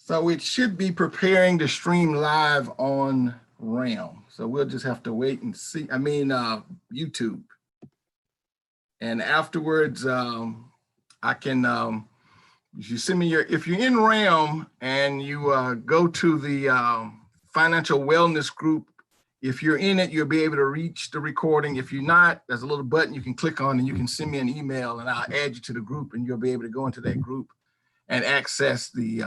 So it should be preparing to stream live on RAM. So we'll just have to wait and see. YouTube. And afterwards, I can, if you send me if you're in RAM and you go to the financial wellness group, if you're in it, you'll be able to reach the recording. If you're not, there's a little button you can click on and you can send me an email and I'll add you to the group and you'll be able to go into that group and access the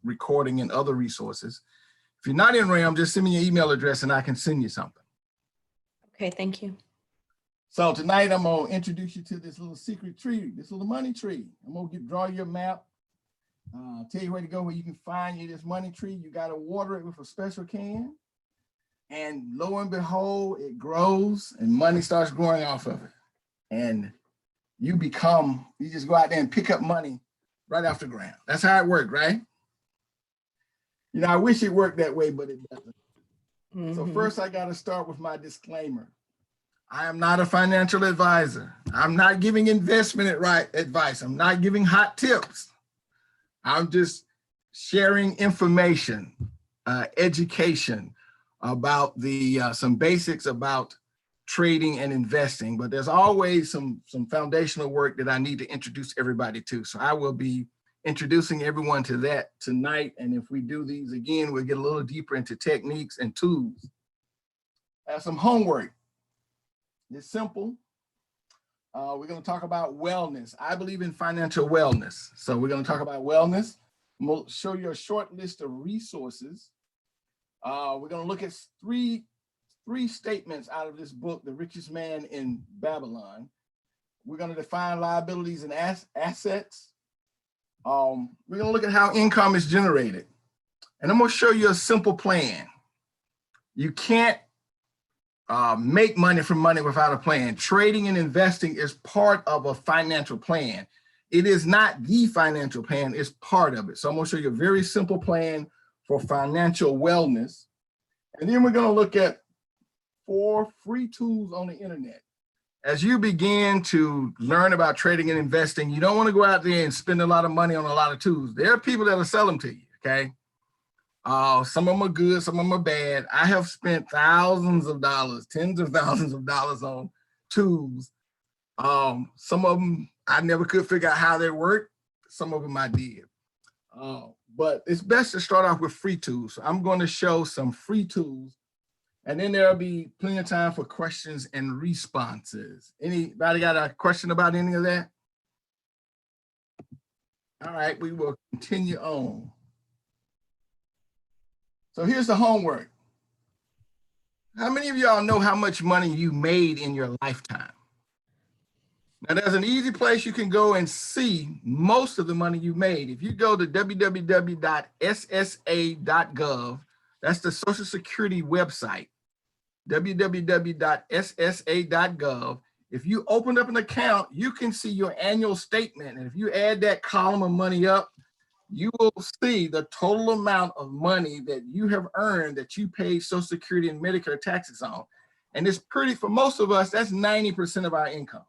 recording and other resources. If you're not in RAM, just send me your email address and I can send you something. Okay, thank you. So tonight I'm gonna introduce you to this little secret tree, this little money tree. I'm gonna draw you a map, tell you where to go, where you can find you this money tree. You gotta water it with a special can. And lo and behold, it grows and money starts growing off of it. And you just go out there and pick up money right off the ground. That's how it worked, right? You know, I wish it worked that way, but it doesn't. Mm-hmm. So first I gotta start with my disclaimer. I am not a financial advisor. I'm not giving investment advice. I'm not giving hot tips. I'm just sharing information, education about some basics about trading and investing, but there's always some foundational work that I need to introduce everybody to. So I will be introducing everyone to that tonight. And if we do these again, we'll get a little deeper into techniques and tools. I have some homework. It's simple. We're going to talk about wellness. I believe in financial wellness. So we're going to talk about wellness. We'll show you a short list of resources. We're going to look at three statements out of this book, The Richest Man in Babylon. We're going to define liabilities and assets. We're going to look at how income is generated. And I'm going to show you a simple plan. You can't make money from money without a plan. Trading and investing is part of a financial plan. It is not the financial plan, it's part of it. So I'm going to show you a very simple plan for financial wellness. And then we're going to look at 4 free tools on the internet. As you begin to learn about trading and investing, you don't want to go out there and spend a lot of money on a lot of tools. There are people that will sell them to you, okay? Some of them are good, some of them are bad. I have spent thousands of dollars, tens of thousands of dollars on tools. Some of them I never could figure out how they work. Some of them I did. But it's best to start off with free tools. So I'm going to show some free tools, and then there'll be plenty of time for questions and responses. Anybody got a question about any of that? All right, we will continue on. So here's the homework. How many of y'all know how much money you made in your lifetime? Now, there's an easy place you can go and see most of the money you made. If you go to www.ssa.gov, that's the Social Security website, www.ssa.gov. If you open up an account, you can see your annual statement. And if you add that column of money up, you will see the total amount of money that you have earned that you pay Social Security and Medicare taxes on. And it's pretty, for most of us, that's 90% of our income.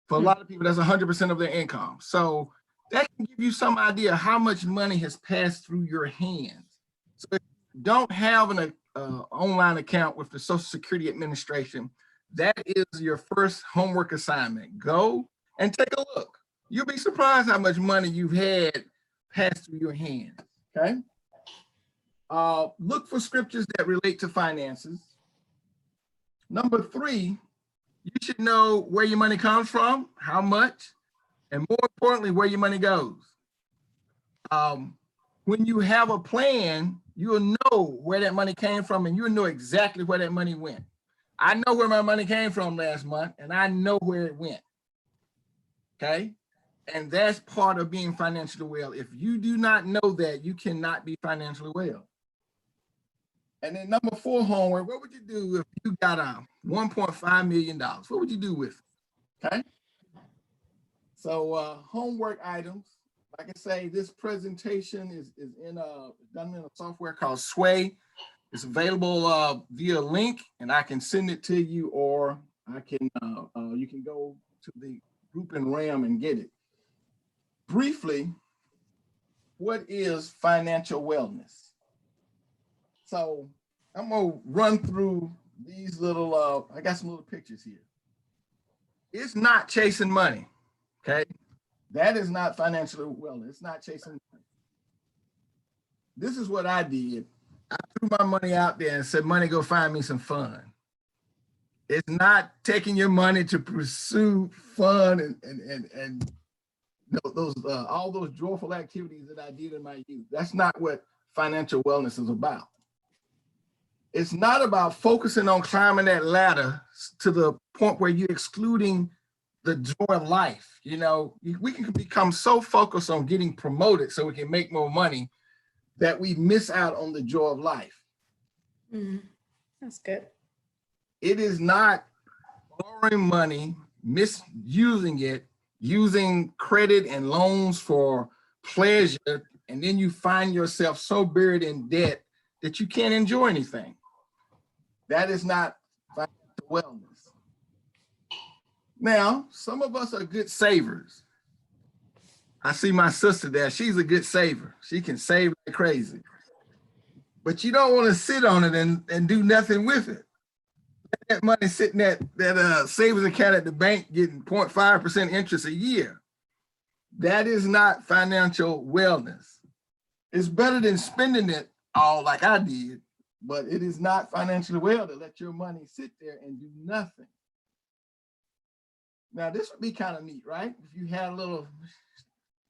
For a lot of people, that's 100% of their income. So that can give you some idea how much money has passed through your hands. So if you don't have an online account with the Social Security Administration, that is your first homework assignment. Go and take a look. You'll be surprised how much money you've had pass through your hands, okay? Look for scriptures that relate to finances. Number 3, you should know where your money comes from, how much, and more importantly, where your money goes. When you have a plan, you'll know where that money came from and you'll know exactly where that money went. I know where my money came from last month and I know where it went, okay? And that's part of being financially well. If you do not know that, you cannot be financially well. And then number 4 homework, what would you do if you got $1.5 million? What would you do with it? Okay. So homework items, like I say, this presentation is done in a software called Sway. It's available via link, and I can send it to you, or I can you can go to the group in RAM and get it. Briefly, what is financial wellness? So I'm gonna run through these little, I got some little pictures here. It's not chasing money, okay? That is not financial wellness. It's not chasing money. This is what I did. I threw my money out there and said, money, go find me some fun. It's not taking your money to pursue fun and those all those joyful activities that I did in my youth. That's not what financial wellness is about. It's not about focusing on climbing that ladder to the point where you're excluding the joy of life. You know, we can become so focused on getting promoted so we can make more money that we miss out on the joy of life. That's good. It is not borrowing money, misusing it, using credit and loans for pleasure, and then you find yourself so buried in debt that you can't enjoy anything. That is not financial wellness. Now, some of us are good savers. I see my sister there. She's a good saver. She can save like crazy. But you don't want to sit on it and do nothing with it. That money sitting at that savings account at the bank getting 0.5% interest a year. That is not financial wellness. It's better than spending it all like I did, but it is not financially well to let your money sit there and do nothing. Now, this would be kind of neat, right? If you had a little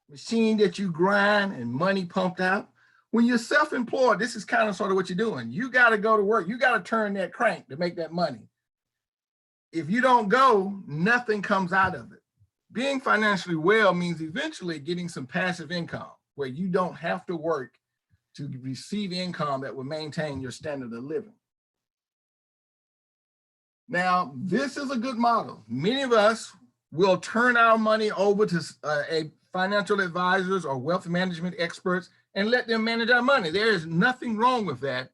machine that you grind and money pumped out. When you're self-employed, this is kind of sort of what you're doing. You got to go to work. You got to turn that crank to make that money. If you don't go, nothing comes out of it. Being financially well means eventually getting some passive income where you don't have to work to receive income that will maintain your standard of living. Now, this is a good model. Many of us will turn our money over to a financial advisors or wealth management experts and let them manage our money. There is nothing wrong with that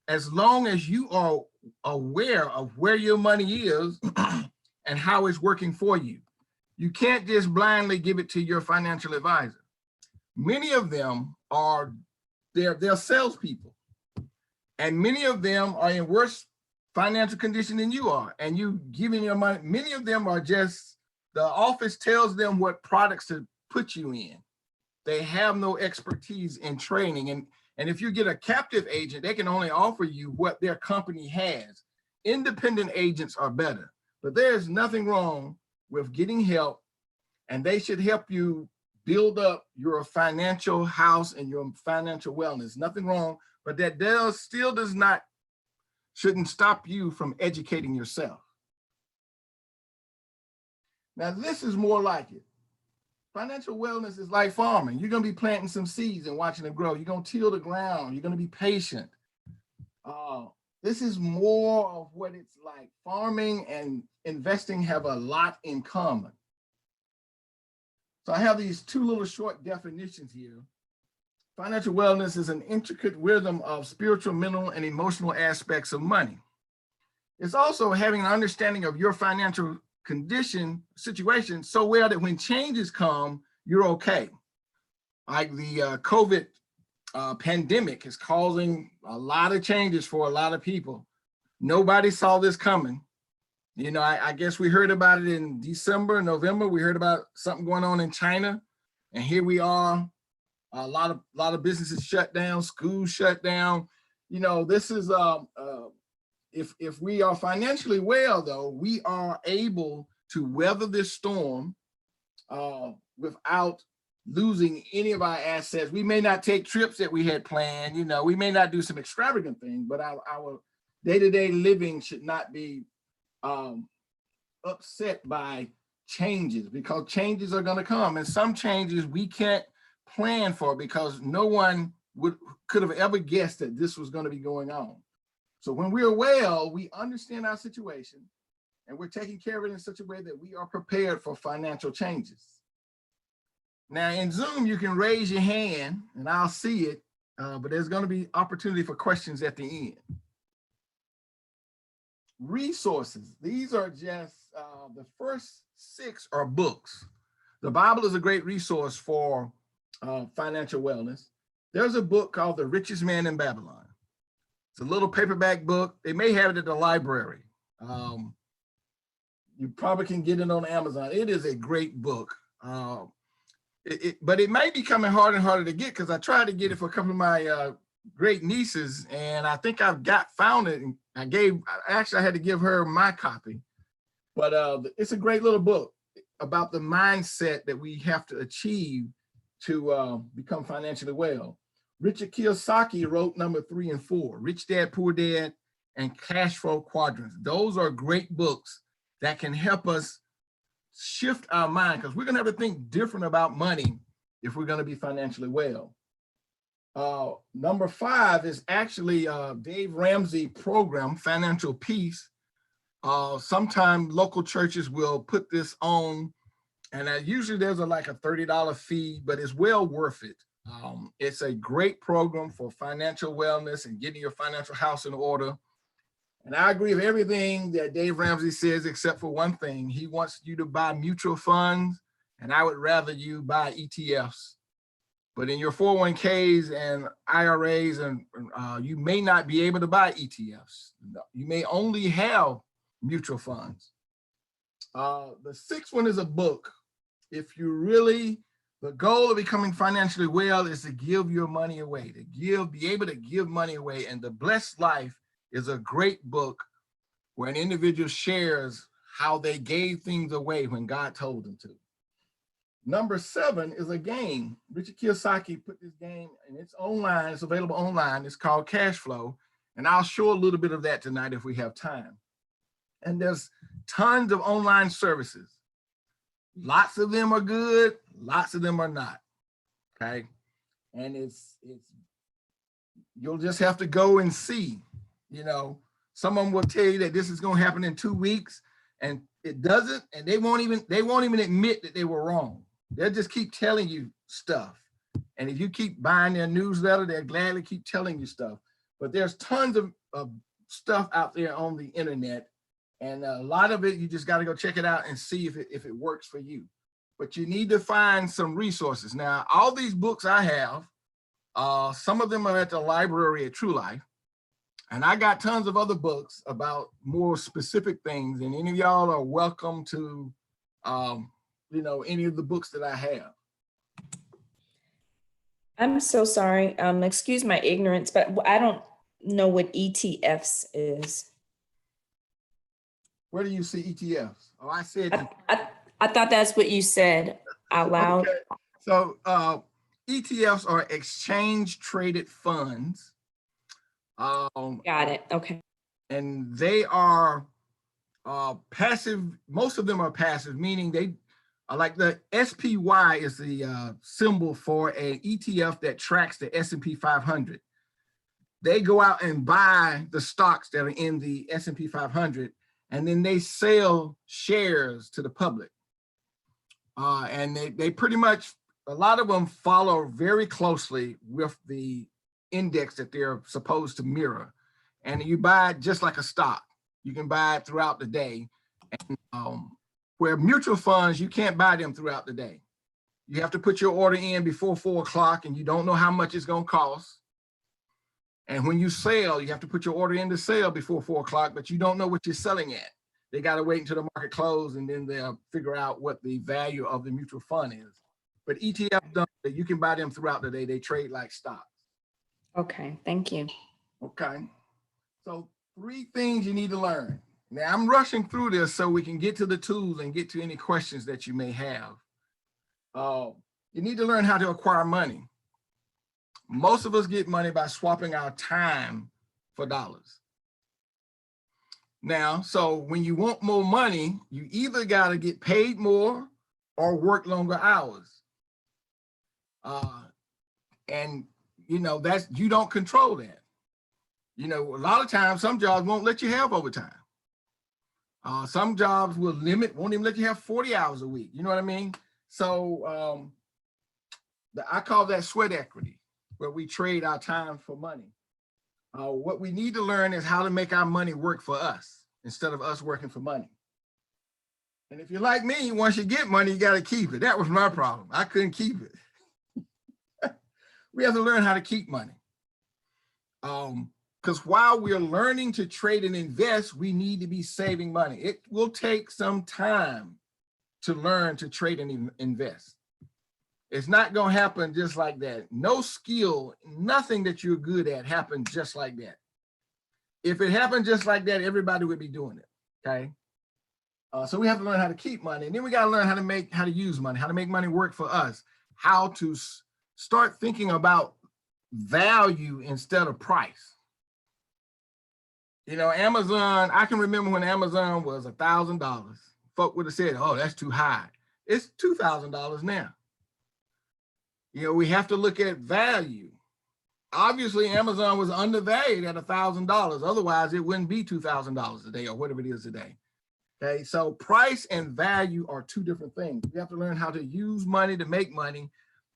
as long as you are aware of where your money is and how it's working for you. You can't just blindly give it to your financial advisor. Many of them are, they're salespeople, and many of them are in worse financial condition than you are, and you giving your money. Many of them are just, the office tells them what products to put you in. They have no expertise in training. And if you get a captive agent, they can only offer you what their company has. Independent agents are better, but there's nothing wrong with getting help, and they should help you build up your financial house and your financial wellness. Nothing wrong, but that shouldn't stop you from educating yourself. Now, this is more like it. Financial wellness is like farming. You're going to be planting some seeds and watching them grow. You're going to till the ground. You're going to be patient. This is more of what it's like. Farming and investing have a lot in common. So I have these two little short definitions here. Financial wellness is an intricate rhythm of spiritual, mental, and emotional aspects of money. It's also having an understanding of your financial situation so well that when changes come, you're okay. Like the COVID pandemic is causing a lot of changes for a lot of people. Nobody saw this coming. You know, I guess we heard about it in December, November. We heard about something going on in China, and here we are. A lot of businesses shut down, schools shut down. You know, this is if we are financially well, though, we are able to weather this storm without losing any of our assets. We may not take trips that we had planned. You know, we may not do some extravagant things, but our day-to-day living should not be upset by changes, because changes are going to come, and some changes we can't plan for because no one could have ever guessed that this was going to be going on. So when we're well, we understand our situation and we're taking care of it in such a way that we are prepared for financial changes. Now in Zoom, you can raise your hand and I'll see it, but there's going to be opportunity for questions at the end. Resources. These are just the first 6 are books. The Bible is a great resource for financial wellness. There's a book called The Richest Man in Babylon. It's a little paperback book. They may have it at the library. You probably can get it on Amazon. It is a great book. But it might be coming harder and harder to get because I tried to get it for a couple of my great nieces, and I think I've found it. And I had to give her my copy. But it's a great little book about the mindset that we have to achieve to become financially well. Richard Kiyosaki wrote number 3 and 4, Rich Dad, Poor Dad, and Cash Flow Quadrants. Those are great books that can help us shift our mind, because we're going to have to think different about money if we're going to be financially well. Number 5 is actually Dave Ramsey program, Financial Peace. Sometimes local churches will put this on, and usually there's like a $30 fee, but it's well worth it. It's a great program for financial wellness and getting your financial house in order. And I agree with everything that Dave Ramsey says, except for one thing. He wants you to buy mutual funds, and I would rather you buy ETFs. But in your 401ks and IRAs, and you may not be able to buy ETFs. You may only have mutual funds. The 6th one is a book. If you really, the goal of becoming financially well is to give your money away, be able to give money away. And The Blessed Life is a great book where an individual shares how they gave things away when God told them to. Number 7 is a game. Richard Kiyosaki put this game, and it's online. It's available online. It's called Cash Flow. And I'll show a little bit of that tonight if we have time. And there's tons of online services. Lots of them are good. Lots of them are not. Okay. And you'll just have to go and see. You know, someone will tell you that this is going to happen in 2 weeks, and it doesn't, and they won't even admit that they were wrong. They'll just keep telling you stuff. And if you keep buying their newsletter, they'll gladly keep telling you stuff. But there's tons of stuff out there on the internet, and a lot of it, you just got to go check it out and see if it works for you. But you need to find some resources. Now, all these books I have, some of them are at the library at True Life. And I got tons of other books about more specific things, and any of y'all are welcome to, any of the books that I have. I'm so sorry. Excuse my ignorance, but I don't know what ETFs is. Where do you see ETFs? Oh, I said. I thought that's what you said out loud. Okay. So ETFs are exchange traded funds. Got it. Okay. And they are passive. Most of them are passive, meaning they are like the SPY is the symbol for an ETF that tracks the S&P 500. They go out and buy the stocks that are in the S&P 500, and then they sell shares to the public. And they pretty much, a lot of them follow very closely with the index that they're supposed to mirror. And you buy it just like a stock. You can buy it throughout the day. And where mutual funds, you can't buy them throughout the day. You have to put your order in before 4 o'clock, and you don't know how much it's going to cost. And when you sell, you have to put your order in to sell before 4 o'clock, but you don't know what you're selling at. They got to wait until the market closes, and then they'll figure out what the value of the mutual fund is. But ETFs, you can buy them throughout the day. They trade like stocks. Okay, thank you. Okay, so 3 things you need to learn. Now I'm rushing through this so we can get to the tools and get to any questions that you may have. You need to learn how to acquire money. Most of us get money by swapping our time for dollars. Now, so when you want more money, you either got to get paid more or work longer hours. And you don't control that. A lot of times, some jobs won't let you have overtime. Some jobs won't even let you have 40 hours a week. You know what I mean? So I call that sweat equity, where we trade our time for money. What we need to learn is how to make our money work for us instead of us working for money. And if you're like me, once you get money, you got to keep it. That was my problem. I couldn't keep it. we have to learn how to keep money. Because while we're learning to trade and invest, we need to be saving money. It will take some time to learn to trade and invest. It's not going to happen just like that. No skill, nothing that you're good at happens just like that. If it happened just like that, everybody would be doing it, okay? So we have to learn how to keep money. And then we got to learn how to use money, how to make money work for us, how to start thinking about value instead of price. You know, Amazon, I can remember when Amazon was $1,000. Folk would have said, oh, that's too high. It's $2,000 now. You know, we have to look at value. Obviously, Amazon was undervalued at $1,000. Otherwise, it wouldn't be $2,000 a day or whatever it is today. Okay, so price and value are two different things. We have to learn how to use money to make money.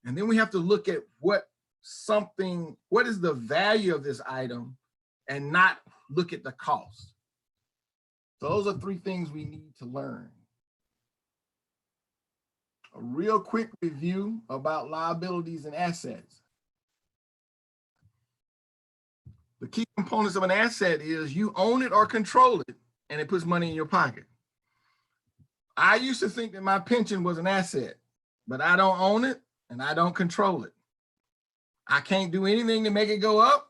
And then we have to look at what is the value of this item and not look at the cost. So those are three things we need to learn. A real quick review about liabilities and assets. The key components of an asset is you own it or control it, and it puts money in your pocket. I used to think that my pension was an asset, but I don't own it and I don't control it. I can't do anything to make it go up.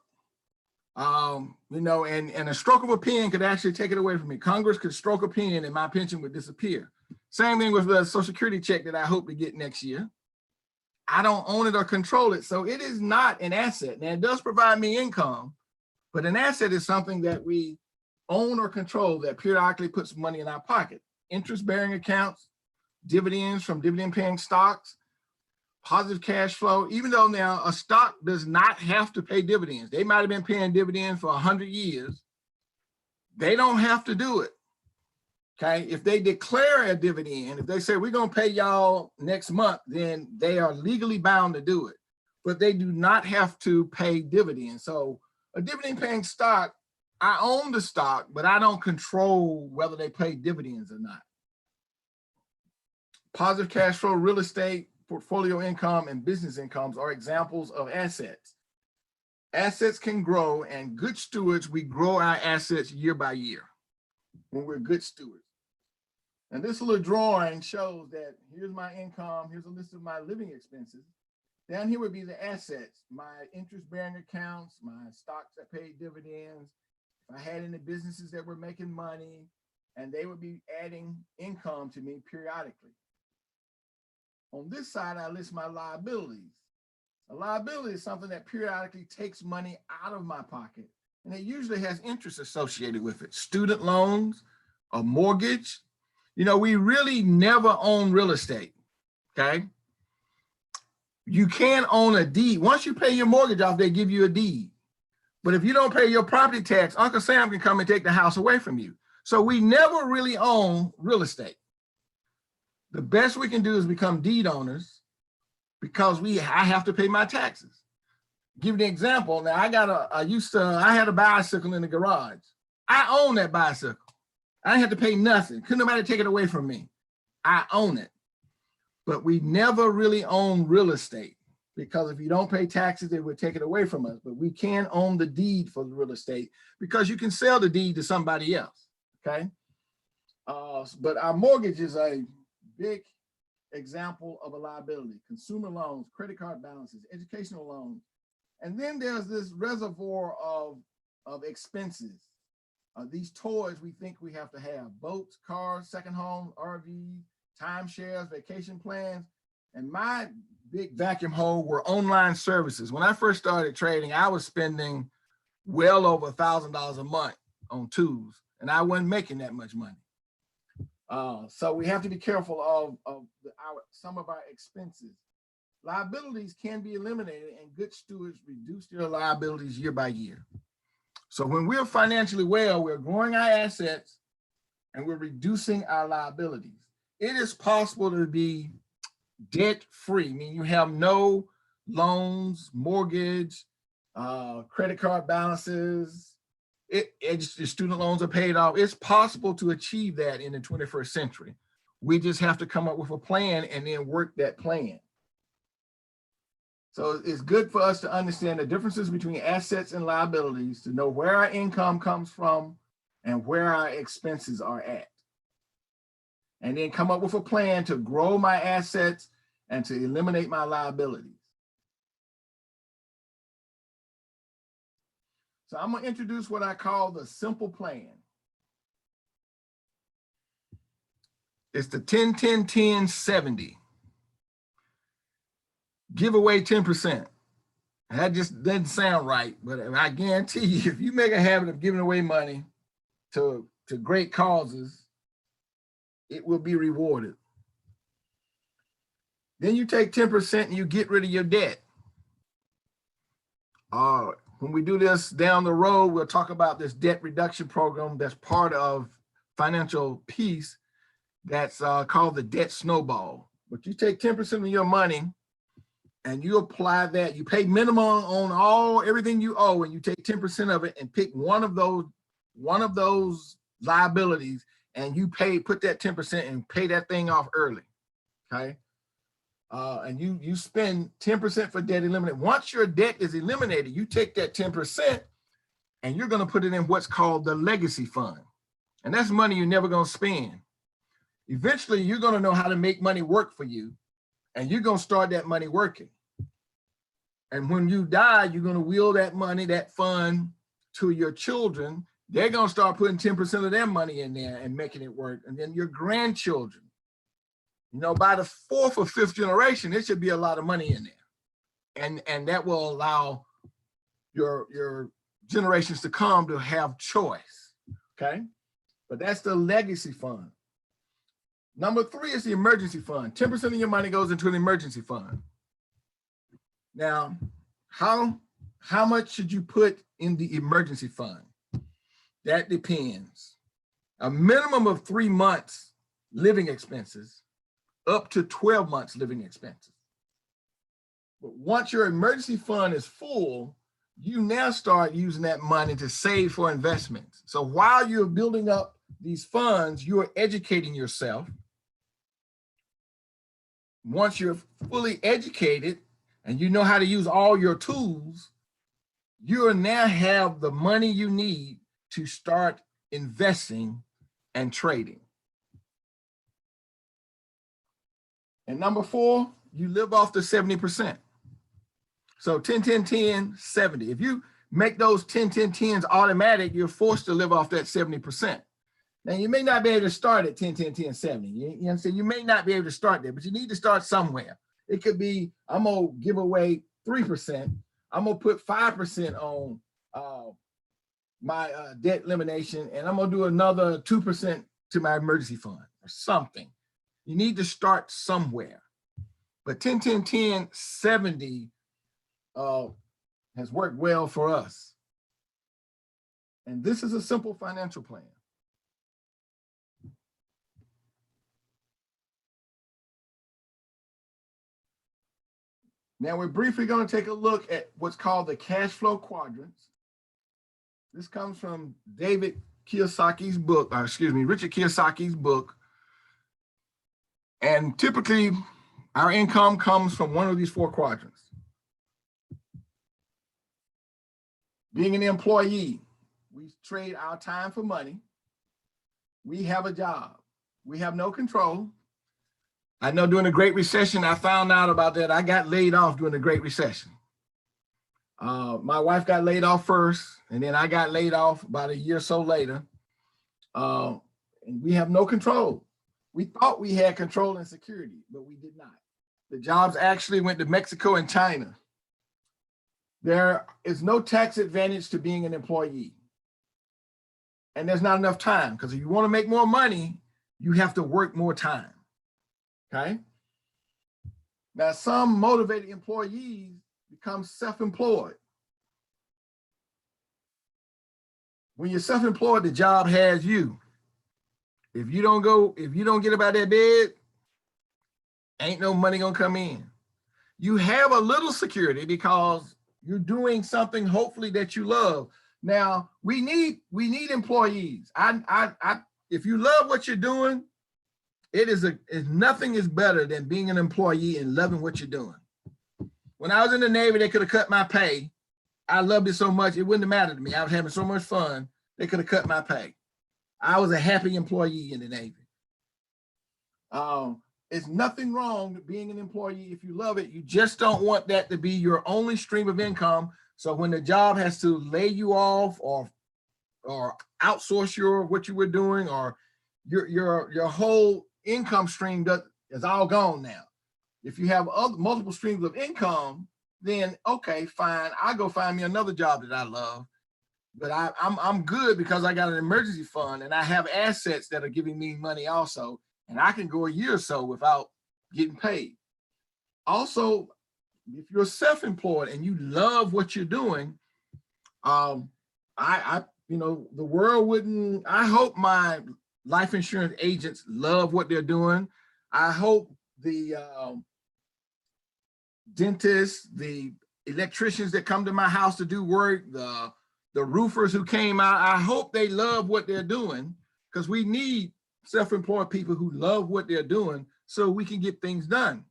You know, and a stroke of a pen could actually take it away from me. Congress could stroke a pen and my pension would disappear. Same thing with the Social Security check that I hope to get next year. I don't own it or control it, so it is not an asset. Now, it does provide me income, but an asset is something that we own or control that periodically puts money in our pocket. Interest-bearing accounts, dividends from dividend-paying stocks, positive cash flow, even though now a stock does not have to pay dividends. They might have been paying dividends for 100 years. They don't have to do it, okay? If they declare a dividend, if they say, we're gonna pay y'all next month, then they are legally bound to do it, but they do not have to pay dividends. So a dividend-paying stock, I own the stock, but I don't control whether they pay dividends or not. Positive cash flow, real estate, portfolio income, and business incomes are examples of assets. Assets can grow, and good stewards, we grow our assets year by year when we're good stewards. And this little drawing shows that here's my income, here's a list of my living expenses. Down here would be the assets, my interest-bearing accounts, my stocks that pay dividends. If I had any businesses that were making money, and they would be adding income to me periodically. On this side, I list my liabilities. A liability is something that periodically takes money out of my pocket, and it usually has interest associated with it. Student loans, a mortgage. You know, we really never own real estate, okay? You can own a deed. Once you pay your mortgage off, they give you a deed. But if you don't pay your property tax, Uncle Sam can come and take the house away from you. So we never really own real estate. The best we can do is become deed owners because I have to pay my taxes. Give you an example. Now I had a bicycle in the garage. I own that bicycle. I didn't have to pay nothing. Couldn't nobody take it away from me. I own it. But we never really own real estate because if you don't pay taxes, they would take it away from us. But we can own the deed for the real estate because you can sell the deed to somebody else, okay? But our mortgage is a big example of a liability. Consumer loans, credit card balances, educational loans. And then there's this reservoir of expenses. These toys we think we have to have: boats, cars, second home, RVs, timeshares, vacation plans. And my big vacuum hole were online services. When I first started trading, I was spending well over $1,000 a month on tools, and I wasn't making that much money. So we have to be careful of some of our expenses. Liabilities can be eliminated, and good stewards reduce their liabilities year by year. So when we're financially well, we're growing our assets and we're reducing our liabilities. It is possible to be debt-free, meaning you have no loans, mortgage, credit card balances, your student loans are paid off. It's possible to achieve that in the 21st century. We just have to come up with a plan and then work that plan. So it's good for us to understand the differences between assets and liabilities, to know where our income comes from and where our expenses are at. And then come up with a plan to grow my assets and to eliminate my liabilities. So I'm going to introduce what I call the simple plan. It's the 10-10-10-70. Give away 10%. That just doesn't sound right, but I guarantee you, if you make a habit of giving away money to great causes, it will be rewarded. Then you take 10% and you get rid of your debt. When we do this down the road, we'll talk about this debt reduction program that's part of financial peace. That's called the debt snowball. But you take 10% of your money and you apply that. You pay minimum on everything you owe, and you take 10% of it and pick one of those liabilities, and you put that 10% and pay that thing off early. Okay. And you spend 10% for debt eliminated. Once your debt is eliminated, you take that 10% and you're going to put it in what's called the legacy fund. And that's money you're never going to spend. Eventually, you're going to know how to make money work for you, and you're going to start that money working. And when you die, you're going to will that money, that fund, to your children. They're going to start putting 10% of their money in there and making it work. And then your grandchildren. You know, by the fourth or fifth generation, there should be a lot of money in there. And that will allow your generations to come to have choice, okay? But that's the legacy fund. Number 3 is the emergency fund. 10% of your money goes into an emergency fund. Now, how much should you put in the emergency fund? That depends. A minimum of 3 months living expenses, up to 12 months living expenses. But once your emergency fund is full, you now start using that money to save for investments. So while you're building up these funds, you're educating yourself. Once you're fully educated and you know how to use all your tools, you now have the money you need to start investing and trading. And number 4, you live off the 70%. So 10-10-10-70. If you make those 10-10-10s automatic, you're forced to live off that 70%. Now, you may not be able to start at 10-10-10-70. You understand? You may not be able to start there, but you need to start somewhere. It could be, I'm going to give away 3%. I'm going to put 5% on my debt elimination, and I'm going to do another 2% to my emergency fund or something. You need to start somewhere. But 10-10-10-70 has worked well for us. And this is a simple financial plan. Now we're briefly going to take a look at what's called the cash flow quadrants. This comes from Richard Kiyosaki's book. And typically, our income comes from one of these 4 quadrants. Being an employee, we trade our time for money. We have a job. We have no control. I know during the Great Recession, I found out about that. I got laid off during the Great Recession. My wife got laid off first, and then I got laid off about a year or so later. And we have no control. We thought we had control and security, but we did not. The jobs actually went to Mexico and China. There is no tax advantage to being an employee. And there's not enough time, because if you want to make more money, you have to work more time. Okay. Now, some motivated employees become self-employed. When you're self-employed, the job has you. If you don't get up out of that bed, ain't no money gonna come in. You have a little security because you're doing something hopefully that you love. Now, we need employees. If you love what you're doing, nothing is better than being an employee and loving what you're doing. When I was in the Navy, they could have cut my pay. I loved it so much, it wouldn't have mattered to me. I was having so much fun, they could have cut my pay. I was a happy employee in the Navy. It's nothing wrong with being an employee if you love it. You just don't want that to be your only stream of income. So when the job has to lay you off or outsource what you were doing, or your whole income stream is all gone now. If you have multiple streams of income, then okay, fine. I'll go find me another job that I love. But I'm good because I got an emergency fund and I have assets that are giving me money also. And I can go a year or so without getting paid. Also, if you're self-employed and you love what you're doing, the world wouldn't. I hope my life insurance agents love what they're doing. I hope the dentists, the electricians that come to my house to do work, the roofers who came out, I hope they love what they're doing, because we need self-employed people who love what they're doing so we can get things done.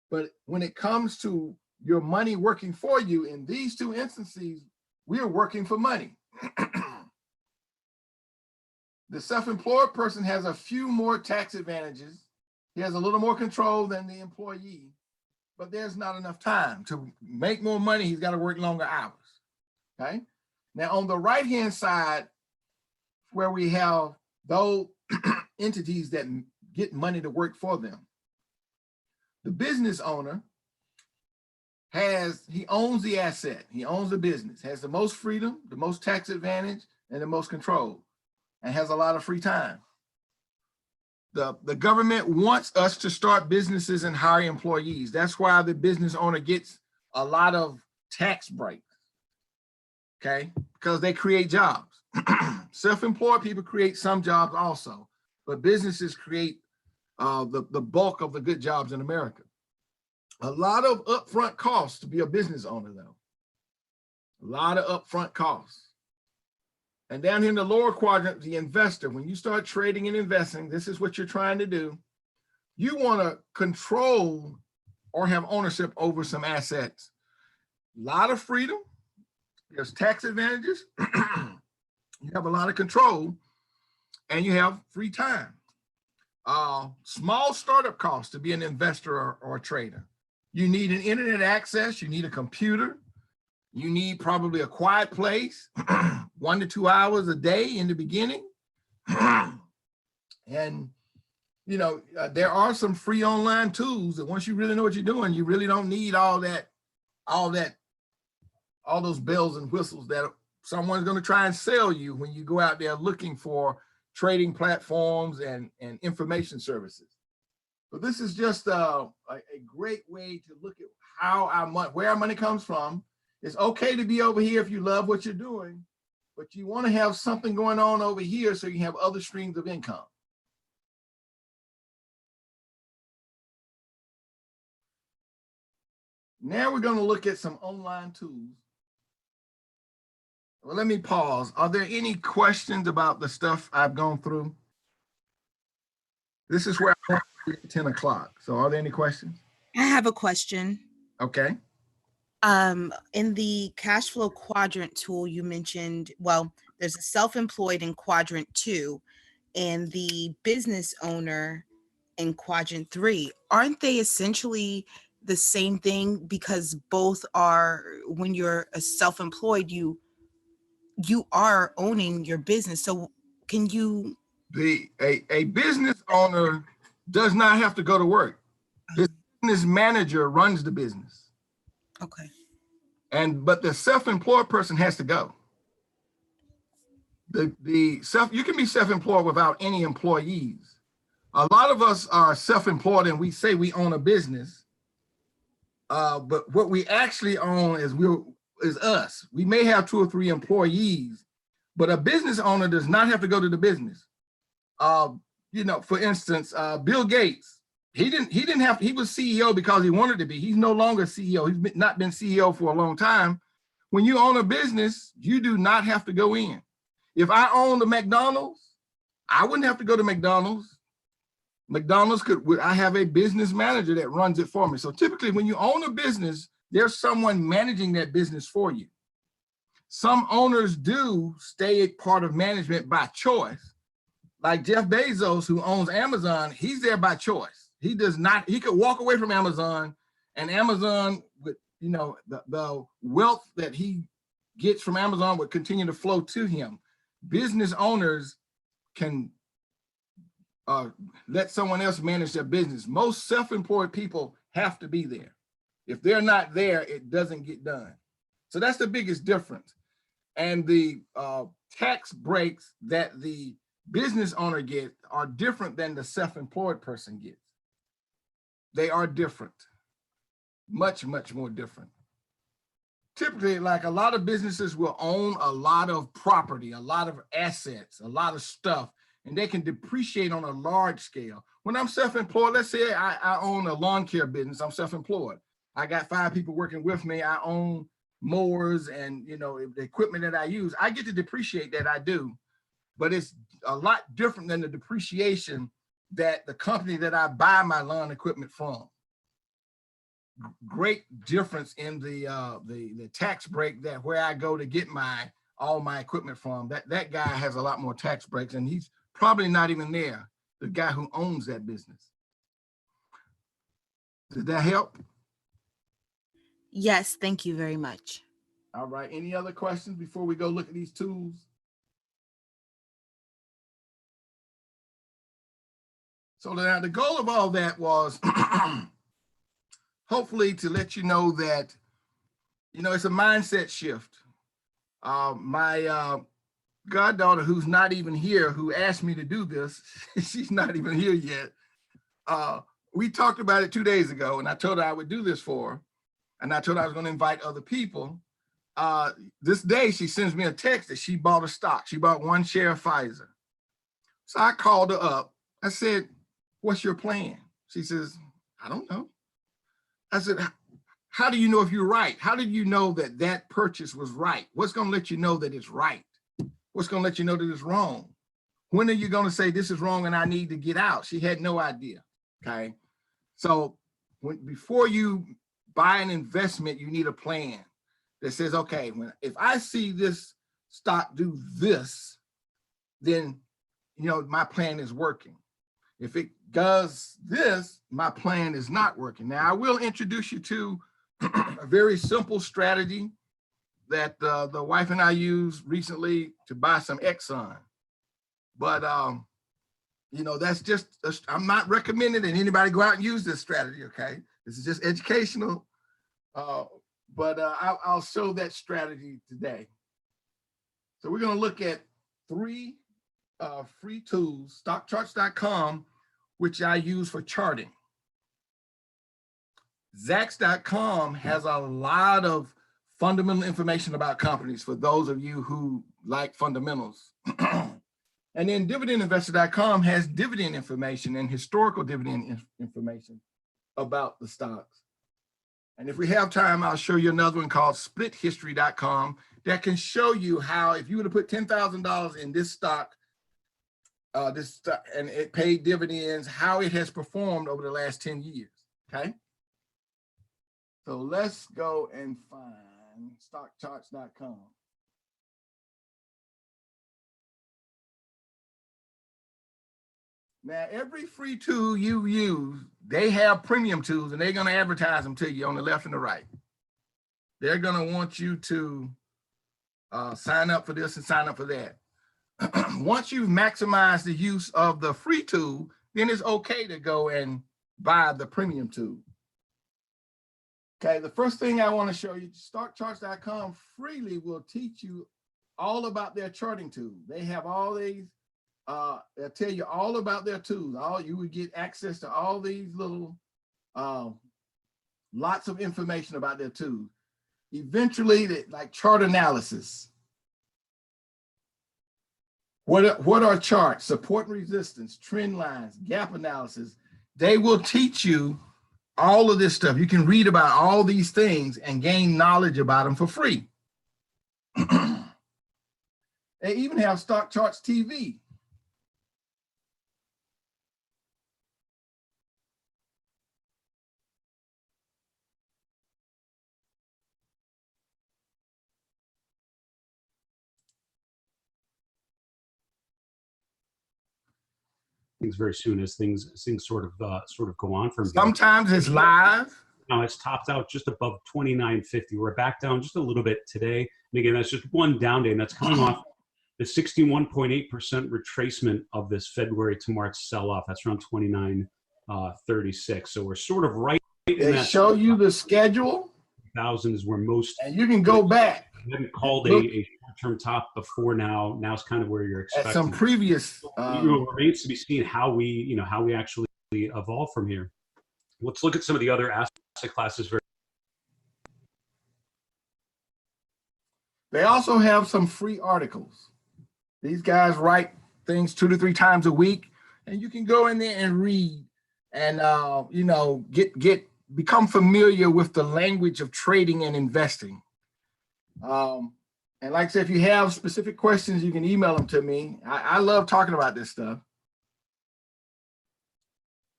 But when it comes to your money working for you, in these two instances, we're working for money. The self-employed person has a few more tax advantages. He has a little more control than the employee, but there's not enough time. To make more money, he's got to work longer hours, okay? Now, on the right-hand side, where we have those entities that get money to work for them, the business owner he owns the asset, he owns the business, has the most freedom, the most tax advantage, and the most control, and has a lot of free time. The government wants us to start businesses and hire employees. That's why the business owner gets a lot of tax breaks, okay? Because they create jobs. Self-employed people create some jobs also, but businesses create the bulk of the good jobs in America. A lot of upfront costs to be a business owner, though. A lot of upfront costs. And down here in the lower quadrant, the investor, when you start trading and investing, this is what you're trying to do. You want to control or have ownership over some assets. A lot of freedom. There's tax advantages. You have a lot of control, and you have free time. Small startup costs to be an investor or a trader. You need an internet access. You need a computer. You need probably a quiet place, 1 to 2 hours a day in the beginning. And, there are some free online tools that once you really know what you're doing, you really don't need all those bells and whistles that someone's going to try and sell you when you go out there looking for trading platforms and information services. But this is just a great way to look at where our money comes from. It's okay to be over here if you love what you're doing, but you want to have something going on over here so you have other streams of income. Now we're going to look at some online tools. Well, let me pause. Are there any questions about the stuff I've gone through? This is where I want to be at 10 o'clock. So are there any questions? I have a question. Okay. In the cash flow quadrant tool, you mentioned, well, there's a self-employed in quadrant 2 and the business owner in quadrant 3. Aren't they essentially the same thing? Because both are, when you're a self-employed, you are owning your business. So can you? A business owner does not have to go to work. The business manager runs the business. Okay. But the self-employed person has to go. You can be self-employed without any employees. A lot of us are self-employed and we say we own a business, but what we actually own is us. We may have 2 or 3 employees, but a business owner does not have to go to the business. For instance, Bill Gates, he was CEO because he wanted to be. He's no longer CEO. He's not been CEO for a long time. When you own a business, you do not have to go in. If I owned the McDonald's, I wouldn't have to go to McDonald's. McDonald's I have a business manager that runs it for me. So typically when you own a business, there's someone managing that business for you. Some owners do stay a part of management by choice. Like Jeff Bezos, who owns Amazon, he's there by choice. He does not, he could walk away from Amazon, and Amazon, with, you know, the wealth that he gets from Amazon would continue to flow to him. Business owners can let someone else manage their business. Most self-employed people have to be there. If they're not there, it doesn't get done. So that's the biggest difference. And the tax breaks that the business owner gets are different than the self-employed person gets. They are different, much, much more different. Typically, like a lot of businesses will own a lot of property, a lot of assets, a lot of stuff, and they can depreciate on a large scale. When I'm self-employed, let's say I own a lawn care business, I'm self-employed. I got 5 people working with me. I own mowers and, you know, the equipment that I use. I get to depreciate that, I do, but it's a lot different than the depreciation that the company that I buy my lawn equipment from. Great difference in the tax break that where I go to get all my equipment from. That guy has a lot more tax breaks, and he's probably not even there, the guy who owns that business. Did that help? Yes, thank you very much. All right, any other questions before we go look at these tools? So now the goal of all that was hopefully to let you know that, you know, it's a mindset shift. My goddaughter, who's not even here, who asked me to do this, she's not even here yet. We talked about it 2 days ago, and I told her I would do this for her, and I told her I was going to invite other people. This day, she sends me a text that she bought a stock. She bought 1 share of Pfizer. So I called her up. I said, "What's your plan?" She says, "I don't know." I said, "How do you know if you're right? How did you know that that purchase was right? What's going to let you know that it's right? What's going to let you know that it's wrong? When are you going to say this is wrong and I need to get out?" She had no idea. Okay. So before you buy an investment, you need a plan that says, okay, if I see this stock do this, then, you know, my plan is working. If it does this, my plan is not working. Now, I will introduce you to a very simple strategy that the wife and I used recently to buy some Exxon. But, you know, that's just, I'm not recommending that anybody go out and use this strategy, okay? This is just educational, but I'll show that strategy today. So we're gonna look at 3 free tools, stockcharts.com, which I use for charting. Zacks.com has a lot of fundamental information about companies for those of you who like fundamentals. And then dividendinvestor.com has dividend information and historical dividend information about the stocks. And if we have time, I'll show you another one called splithistory.com that can show you how, if you were to put $10,000 in this stock, and it paid dividends, how it has performed over the last 10 years, okay? So let's go and find stockcharts.com. Now, every free tool you use, they have premium tools, and they're going to advertise them to you on the left and the right. They're going to want you to sign up for this and sign up for that. Once you've maximized the use of the free tool, then it's okay to go and buy the premium tool. Okay, the first thing I want to show you, stockcharts.com freely will teach you all about their charting tool. They have all these. They'll tell you all about their tools. You would get access to all these little, lots of information about their tools. Eventually, like chart analysis. What are charts? Support and resistance, trend lines, gap analysis. They will teach you all of this stuff. You can read about all these things and gain knowledge about them for free. They even have Stock Charts TV. things very soon as things sort of go on from here. Sometimes it's live. Now it's topped out just above 29.50. We're back down just a little bit today. And again, that's just one down day, and that's coming off the 61.8% retracement of this February to March sell-off. That's around 29.36. So we're sort of right in They that. show you the schedule. Thousands where most. And you can go back. I haven't called a short-term top before now. Now it's kind of where you're expecting. At some previous. It remains to be seen how we actually evolve from here. Let's look at some of the other asset classes. They also have some free articles. These guys write things 2 to 3 times a week, and you can go in there and read and become familiar with the language of trading and investing. And like I said, if you have specific questions, you can email them to me. I love talking about this stuff.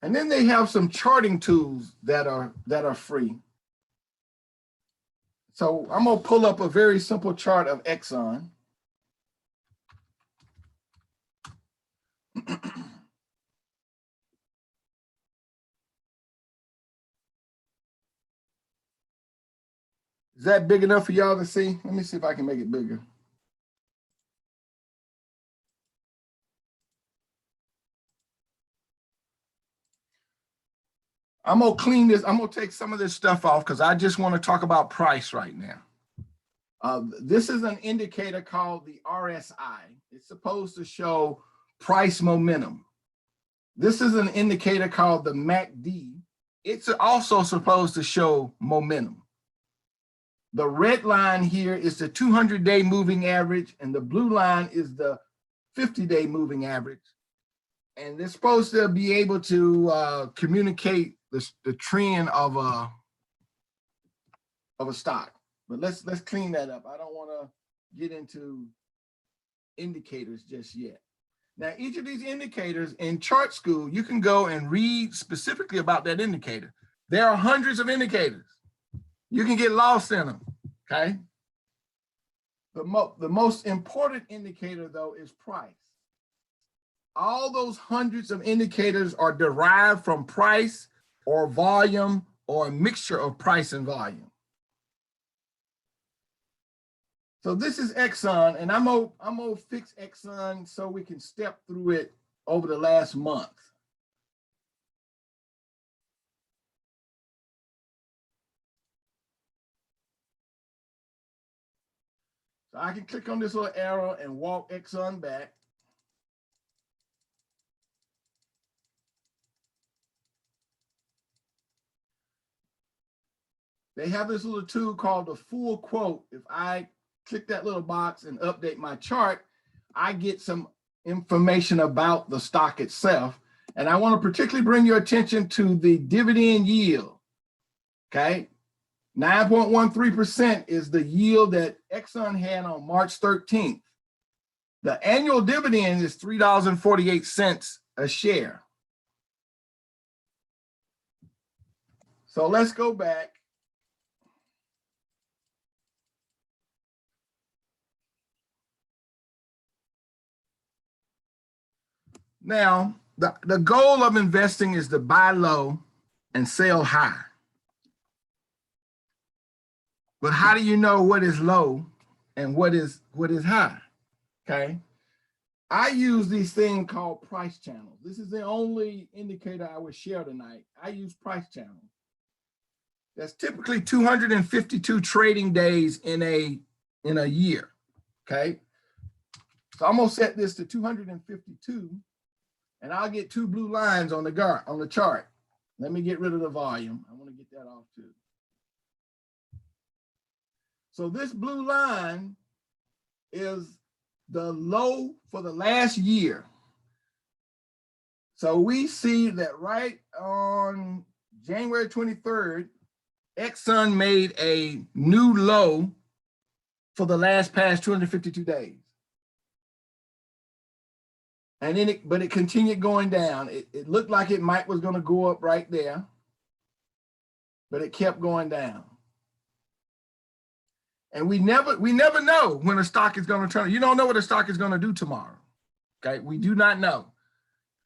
And then they have some charting tools that are free. So I'm gonna pull up a very simple chart of Exxon. Is that big enough for y'all to see? Let me see if I can make it bigger. I'm gonna clean this. I'm gonna take some of this stuff off because I just want to talk about price right now. This is an indicator called the RSI. It's supposed to show price momentum. This is an indicator called the MACD. It's also supposed to show momentum. The red line here is the 200-day moving average, and the blue line is the 50-day moving average. And they're supposed to be able to communicate the trend of a stock. But let's clean that up. I don't want to get into indicators just yet. Now, each of these indicators in chart school, you can go and read specifically about that indicator. There are hundreds of indicators. You can get lost in them, okay? The most important indicator, though, is price. All those hundreds of indicators are derived from price or volume or a mixture of price and volume. So this is Exxon, and I'm gonna fix Exxon so we can step through it over the last month. So I can click on this little arrow and walk Exxon back. They have this little tool called the full quote. If I click that little box and update my chart, I get some information about the stock itself. And I want to particularly bring your attention to the dividend yield, okay? 9.13% is the yield that Exxon had on March 13th. The annual dividend is $3.48 a share. So let's go back. Now, the goal of investing is to buy low and sell high. But how do you know what is low and what is high? Okay. I use these things called price channels. This is the only indicator I would share tonight. I use price channels. That's typically 252 trading days in a year. Okay. So I'm gonna set this to 252, and I'll get 2 blue lines on the chart. Let me get rid of the volume. I want to get that off too. So this blue line is the low for the last year. So we see that right on January 23rd, Exxon made a new low for the past 252 days. And then but it continued going down. It looked like it was going to go up right there, but it kept going down. And we never know when a stock is going to turn. You don't know what a stock is going to do tomorrow. Okay, we do not know.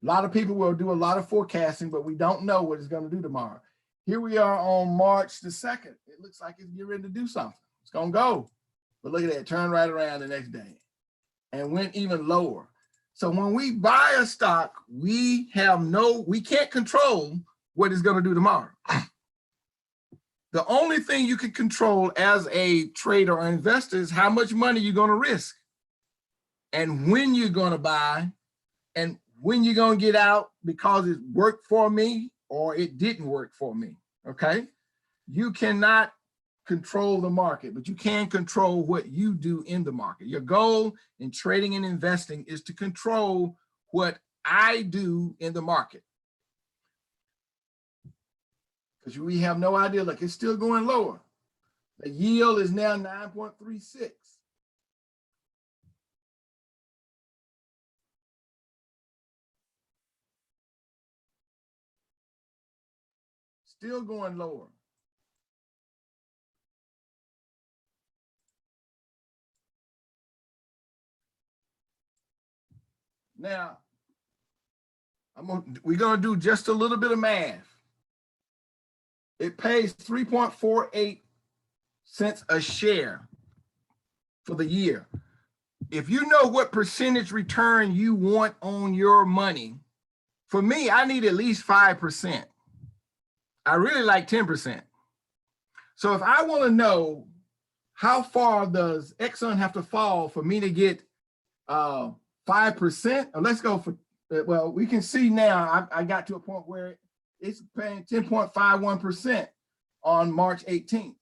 A lot of people will do a lot of forecasting, but we don't know what it's going to do tomorrow. Here we are on March the 2nd. It looks like it's getting ready to do something. It's going to go. But look at that, turn right around the next day and went even lower. So when we buy a stock, we can't control what it's going to do tomorrow. The only thing you can control as a trader or investor is how much money you're going to risk and when you're going to buy and when you're going to get out because it worked for me or it didn't work for me, okay? You cannot control the market, but you can control what you do in the market. Your goal in trading and investing is to control what I do in the market. Because we have no idea, look, it's still going lower. The yield is now 9.36. Still going lower. Now, we're gonna do just a little bit of math. It pays 3.48 cents a share for the year. If you know what percentage return you want on your money, for me, I need at least 5%. I really like 10%. So if I want to know how far does Exxon have to fall for me to get 5%, let's go for, well, we can see now I got to a point where it's paying 10.51% on March 18th.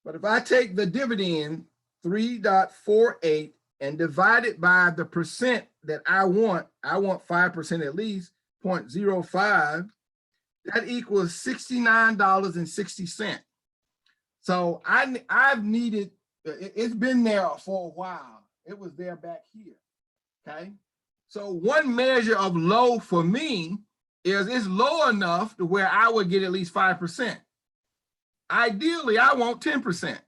But if I take the dividend 3.48 and divide it by the percent that I want 5% at least, 0.05, that equals $69.60. So I've needed, it's been there for a while. It was there back here, okay? So one measure of low for me is it's low enough to where I would get at least 5%. Ideally, I want 10%.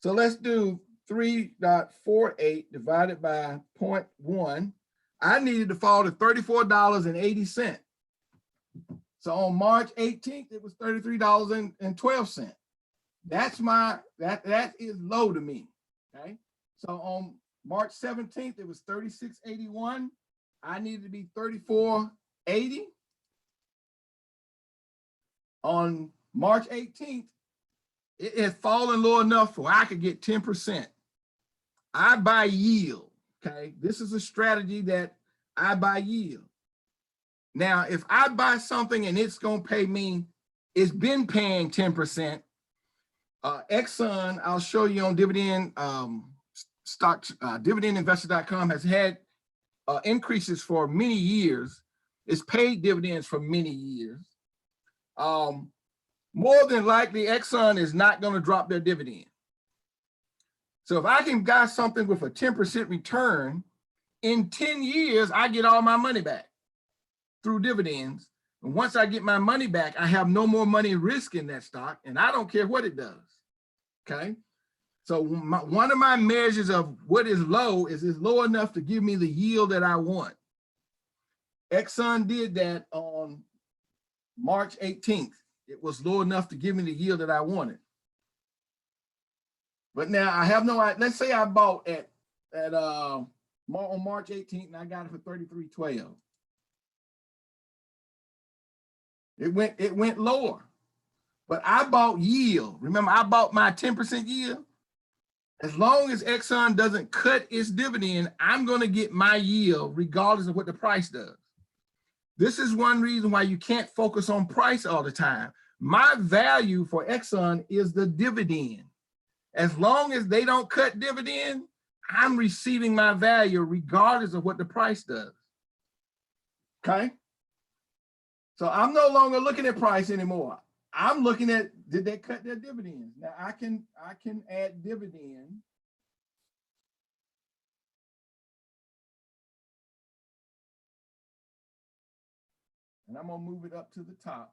So let's do 3.48 divided by 0.1. I needed to fall to $34.80. So on March 18th, it was $33.12. That is low to me, okay? So on March 17th, it was $36.81. I needed to be $34.80. On March 18th, it had fallen low enough for I could get 10%. I buy yield, okay? This is a strategy that I buy yield. Now, if I buy something and it's gonna pay me, it's been paying 10%. Exxon, I'll show you on dividend stocks, dividendinvestor.com has had increases for many years. It's paid dividends for many years. More than likely, Exxon is not going to drop their dividend. So if I can buy something with a 10% return, in 10 years, I get all my money back through dividends. And once I get my money back, I have no more money risk in that stock, and I don't care what it does, okay? So one of my measures of what is low is low enough to give me the yield that I want. Exxon did that on March 18th. It was low enough to give me the yield that I wanted. But now I have no idea. Let's say I bought on March 18th and I got it for $33.12. It went lower, but I bought yield. Remember, I bought my 10% yield. As long as Exxon doesn't cut its dividend, I'm going to get my yield regardless of what the price does. This is one reason why you can't focus on price all the time. My value for Exxon is the dividend. As long as they don't cut dividend, I'm receiving my value regardless of what the price does. Okay? So I'm no longer looking at price anymore. I'm looking at, did they cut their dividends? Now I can add dividend. And I'm gonna move it up to the top.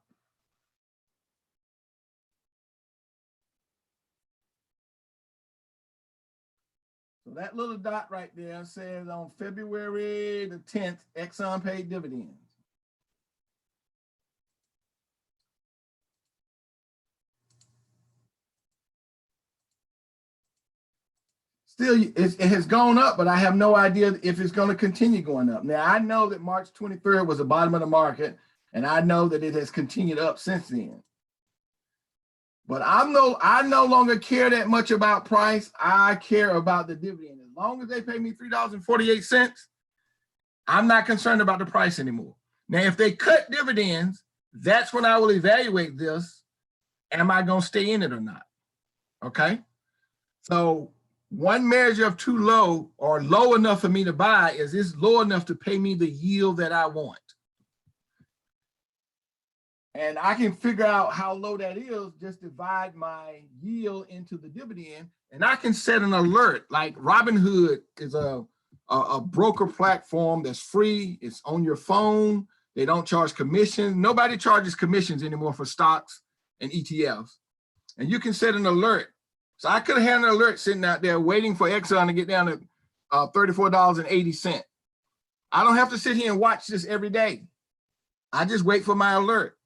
So that little dot right there says on February the 10th, Exxon paid dividends. Still, it has gone up, but I have no idea if it's going to continue going up. Now, I know that March 23rd was the bottom of the market, and I know that it has continued up since then. But I no longer care that much about price. I care about the dividend. As long as they pay me $3.48, I'm not concerned about the price anymore. Now, if they cut dividends, that's when I will evaluate this. Am I going to stay in it or not? Okay. So one measure of too low or low enough for me to buy is this low enough to pay me the yield that I want. And I can figure out how low that is, just divide my yield into the dividend, and I can set an alert. Like Robinhood is a broker platform that's free. It's on your phone. They don't charge commissions. Nobody charges commissions anymore for stocks and ETFs. And you can set an alert. So I could have had an alert sitting out there waiting for Exxon to get down to $34.80. I don't have to sit here and watch this every day. I just wait for my alert.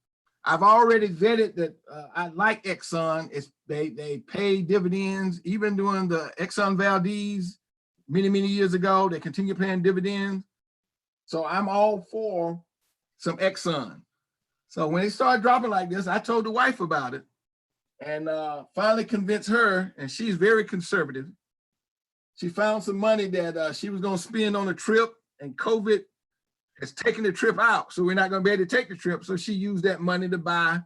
I've already vetted that I like Exxon. They pay dividends, even during the Exxon Valdez many years ago. They continue paying dividends. So I'm all for some Exxon. So when it started dropping like this, I told the wife about it. And finally convinced her, and she's very conservative. She found some money that she was going to spend on a trip, and COVID has taken the trip out. So we're not going to be able to take the trip. So she used that money to buy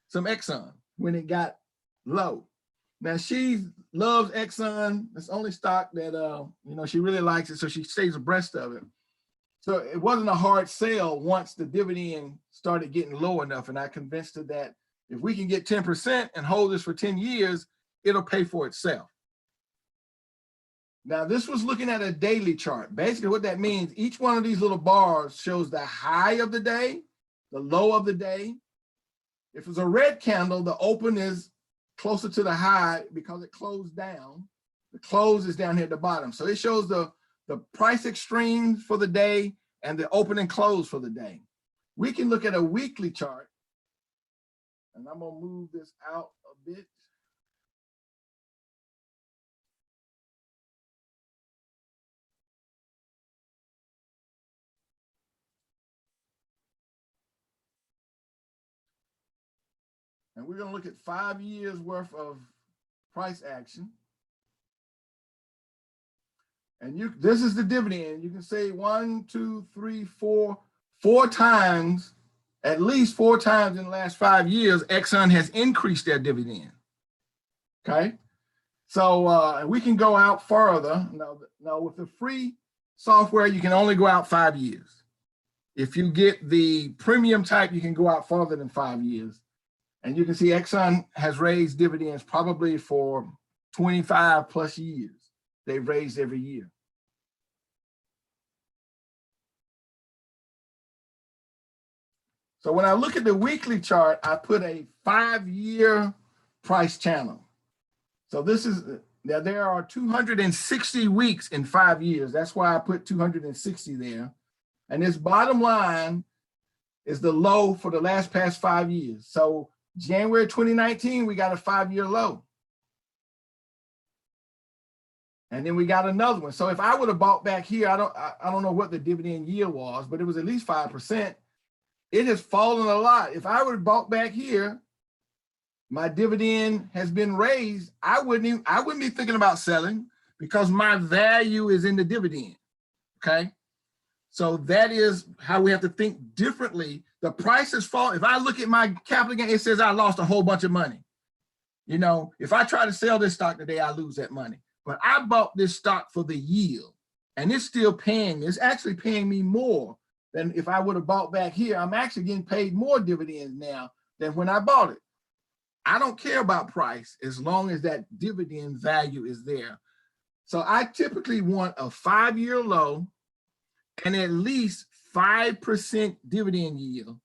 some Exxon when it got low. Now she loves Exxon. It's the only stock that she really likes it, so she stays abreast of it. So it wasn't a hard sell once the dividend started getting low enough, and I convinced her that if we can get 10% and hold this for 10 years, it'll pay for itself. Now, this was looking at a daily chart. Basically, what that means, each one of these little bars shows the high of the day, the low of the day. If it's a red candle, the open is closer to the high because it closed down. The close is down here at the bottom. So it shows the price extremes for the day and the open and close for the day. We can look at a weekly chart. And I'm gonna move this out a bit. And we're gonna look at 5 years worth of price action. And this is the dividend. You can say 1, 2, 3, 4 times. At least 4 times in the last 5 years, Exxon has increased their dividend. Okay, so we can go out further. Now, with the free software, you can only go out 5 years. If you get the premium type, you can go out further than 5 years. And you can see Exxon has raised dividends probably for 25 plus years. They've raised every year. So when I look at the weekly chart, I put a 5-year price channel. So this is, now there are 260 weeks in 5 years. That's why I put 260 there. And this bottom line is the low for the past 5 years. So January 2019, we got a 5-year low. And then we got another one. So if I would have bought back here, I don't know what the dividend yield was, but it was at least 5%. It has fallen a lot. If I would have bought back here, my dividend has been raised. I wouldn't be thinking about selling because my value is in the dividend. Okay. So that is how we have to think differently. The price has fallen. If I look at my capital gain, it says I lost a whole bunch of money. You know, if I try to sell this stock today, I lose that money. But I bought this stock for the yield, and it's still paying me. It's actually paying me more than if I would have bought back here. I'm actually getting paid more dividends now than when I bought it. I don't care about price as long as that dividend value is there. So I typically want a 5-year low and at least 5% dividend yield.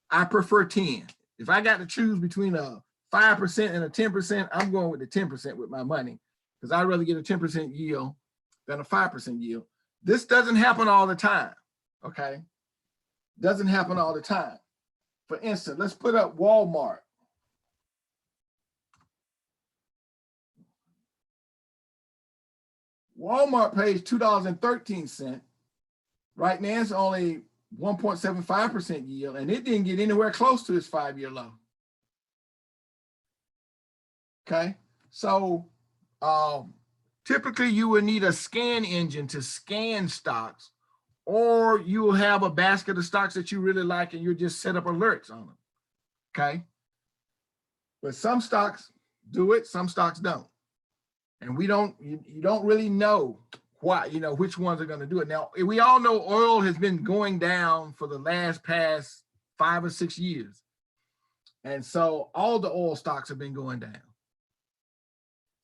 I prefer 10. If I got to choose between a 5% and a 10%, I'm going with the 10% with my money because I'd rather get a 10% yield than a 5% yield. This doesn't happen all the time, okay? Doesn't happen all the time. For instance, let's put up Walmart. Walmart pays $2.13. Right now it's only 1.75% yield, and it didn't get anywhere close to its 5-year low. Okay, so typically you would need a scan engine to scan stocks, or you will have a basket of stocks that you really like and you just set up alerts on them. Okay, but some stocks do it, some stocks don't. And we don't, you don't really know why, you know, which ones are going to do it. Now, we all know oil has been going down for the past 5 or 6 years. And so all the oil stocks have been going down.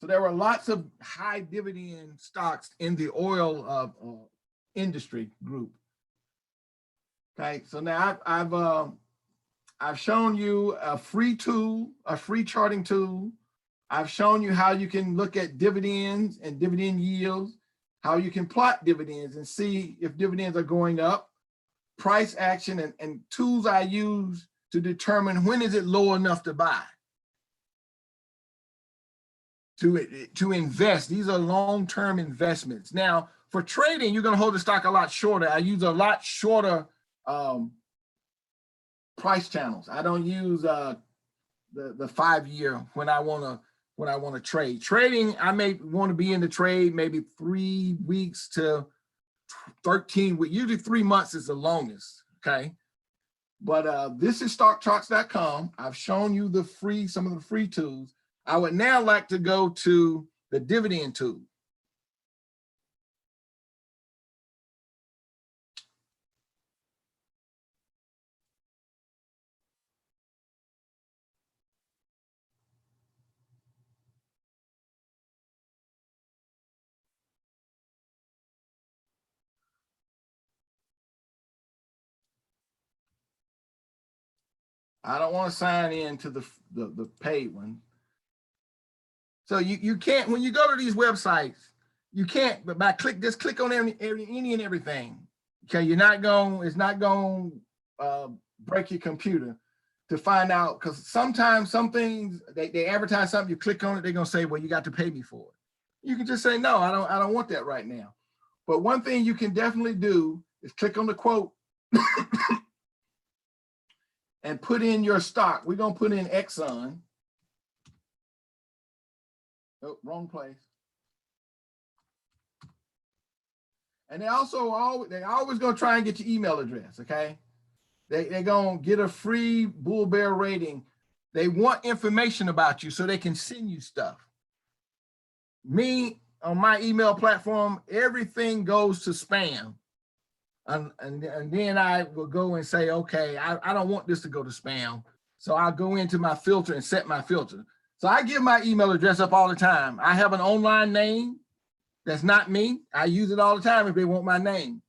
So there were lots of high dividend stocks in the oil industry group. Okay, so now I've shown you a free tool, a free charting tool. I've shown you how you can look at dividends and dividend yields, how you can plot dividends and see if dividends are going up, price action, and tools I use to determine when is it low enough to buy. To invest. These are long-term investments. Now, for trading, you're going to hold the stock a lot shorter. I use a lot shorter price channels. I don't use the 5-year when I want to trade. Trading, I may want to be in the trade maybe 3 weeks to 13 weeks. Usually 3 months is the longest. Okay, but this is StockCharts.com. I've shown you some of the free tools. I would now like to go to the dividend tool. I don't want to sign in to the paid one. So you can't, when you go to these websites, you can't, but just click on any and everything. Okay, it's not going to break your computer to find out, because sometimes some things, they advertise something, you click on it, they're going to say, well, you got to pay me for it. You can just say, no, I don't want that right now. But one thing you can definitely do is click on the quote and put in your stock. We're going to put in Exxon. Oh, wrong place. And they're always going to try and get your email address, okay? They're going to get a free Bull Bear rating. They want information about you so they can send you stuff. Me, on my email platform, everything goes to spam. And then I will go and say, okay, I don't want this to go to spam. So I'll go into my filter and set my filter. So I give my email address up all the time. I have an online name that's not me. I use it all the time if they want my name.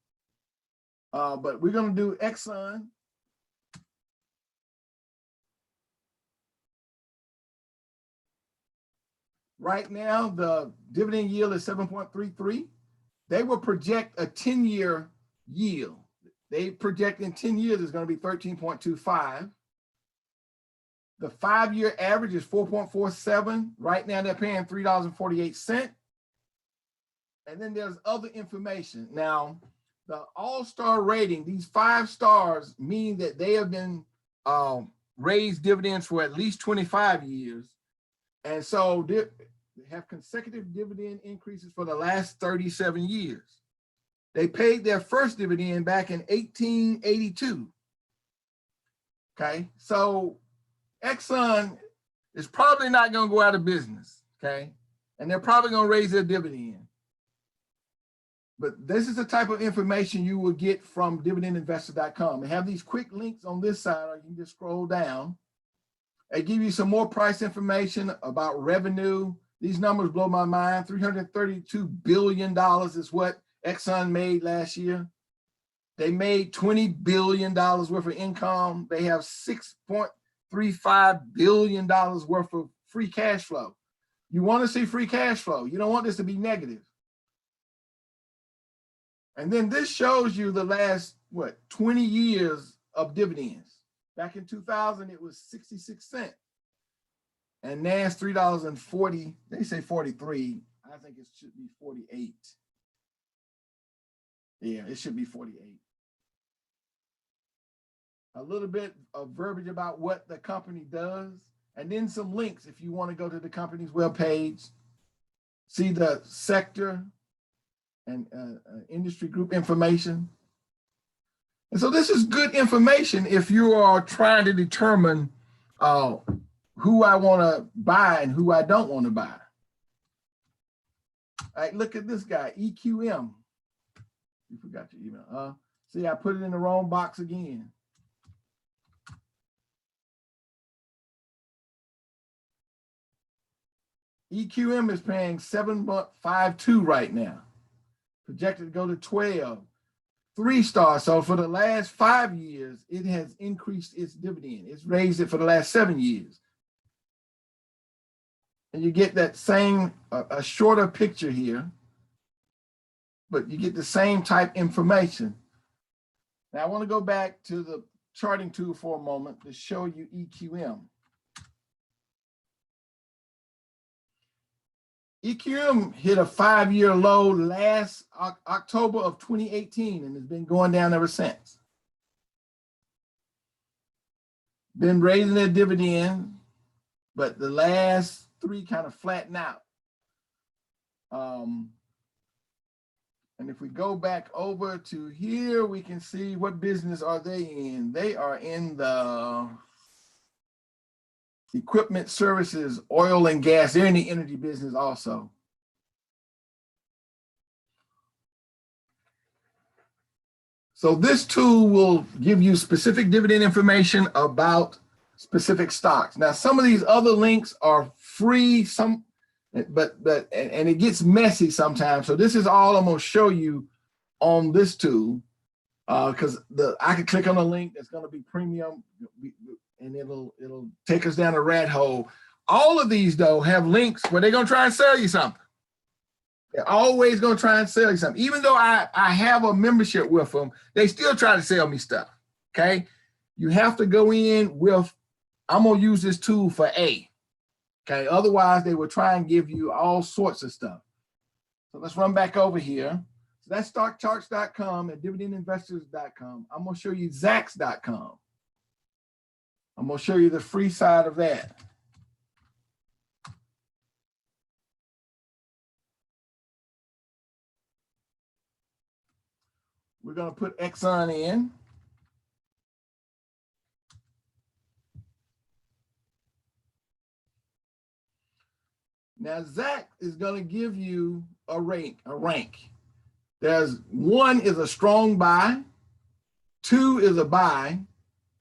But we're going to do Exxon. Right now, the dividend yield is 7.33. They will project a 10-year yield. They project in 10 years is going to be 13.25. The 5-year average is 4.47. Right now, they're paying $3.48. And then there's other information. Now, the all-star rating, these 5 stars mean that they have been raised dividends for at least 25 years. And so they have consecutive dividend increases for the last 37 years. They paid their first dividend back in 1882. Okay, so Exxon is probably not going to go out of business, okay? And they're probably going to raise their dividend. But this is the type of information you will get from dividendinvestor.com. They have these quick links on this side, or you can just scroll down. They give you some more price information about revenue. These numbers blow my mind. $332 billion is what Exxon made last year. They made $20 billion worth of income. They have $6.35 billion worth of free cash flow. You want to see free cash flow. You don't want this to be negative. And then this shows you the last, what, 20 years of dividends. Back in 2000, it was 66 cents. And now it's $3.40. They say 43. I think it should be 48. Yeah, it should be 48. A little bit of verbiage about what the company does, and then some links if you want to go to the company's webpage, see the sector and industry group information. And so this is good information if you are trying to determine who I want to buy and who I don't want to buy. All right, look at this guy, EQM. You forgot your email. See, I put it in the wrong box again. EQM is paying 7.52 right now. Projected to go to 12. 3-star. So for the last 5 years, it has increased its dividend. It's raised it for the last 7 years. And you get that same, a shorter picture here, but you get the same type information. Now I want to go back to the charting tool for a moment to show you EQM. EQM hit a 5-year low last October of 2018 and has been going down ever since. Been raising their dividend, but the last 3 kind of flatten out. And if we go back over to here, we can see what business are they in. They are in the equipment services, oil and gas. They're in the energy business also. So this tool will give you specific dividend information about specific stocks. Now, some of these other links are free, but it gets messy sometimes. So this is all I'm going to show you on this tool, because I can click on a link that's going to be premium, and it'll take us down a rat hole. All of these, though, have links where they're going to try and sell you something. They're always going to try and sell you something. Even though I have a membership with them, they still try to sell me stuff, okay? You have to go in with, I'm going to use this tool for A, okay? Otherwise, they will try and give you all sorts of stuff. So let's run back over here. So that's stockcharts.com and dividendinvestors.com. I'm going to show you Zacks.com. I'm going to show you the free side of that. We're going to put Exxon in. Now, Zach is going to give you a rank. There's 1 is a strong buy, 2 is a buy,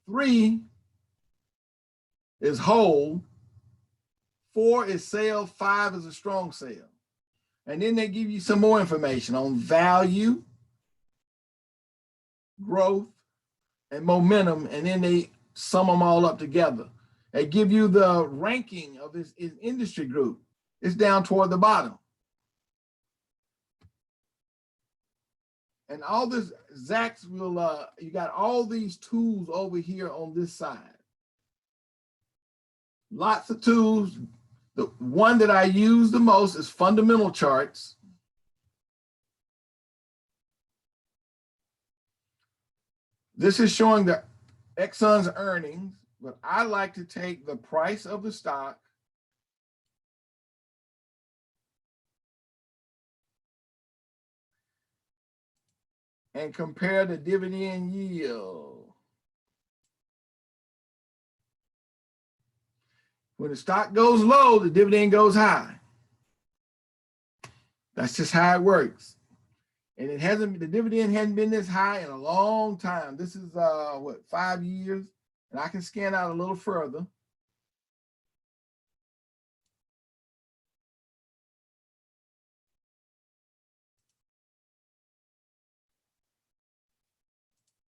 3 is hold, 4 is sell, 5 is a strong sell. And then they give you some more information on value, growth, and momentum, and then they sum them all up together. They give you the ranking of this industry group. It's down toward the bottom. And all this, Zacks will, you got all these tools over here on this side. Lots of tools. The one that I use the most is fundamental charts. This is showing the Exxon's earnings, but I like to take the price of the stock and compare the dividend yield. When the stock goes low, the dividend goes high. That's just how it works. And the dividend hasn't been this high in a long time. This is what, 5 years? And I can scan out a little further.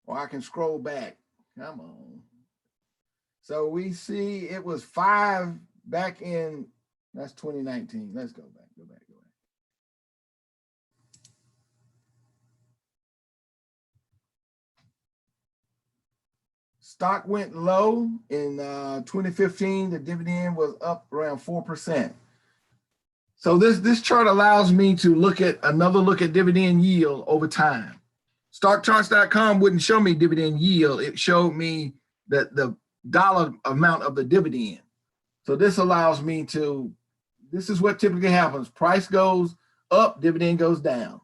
Or I can scroll back. Come on. So we see it was 5 back in, that's 2019. Let's go back. stock went low in 2015. The dividend was up around 4%. So this chart allows me to look at another look at dividend yield over time. Stockcharts.com wouldn't show me dividend yield. It showed me the dollar amount of the dividend. So this allows me to, this is what typically happens. Price goes up, dividend goes down.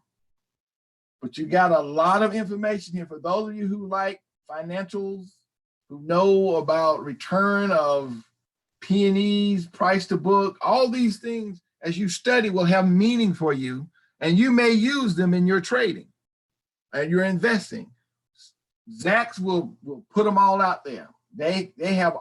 But you got a lot of information here for those of you who like financials, who know about return of P&Es, price to book, all these things as you study will have meaning for you, and you may use them in your trading and your investing. Zacks will put them all out there. They have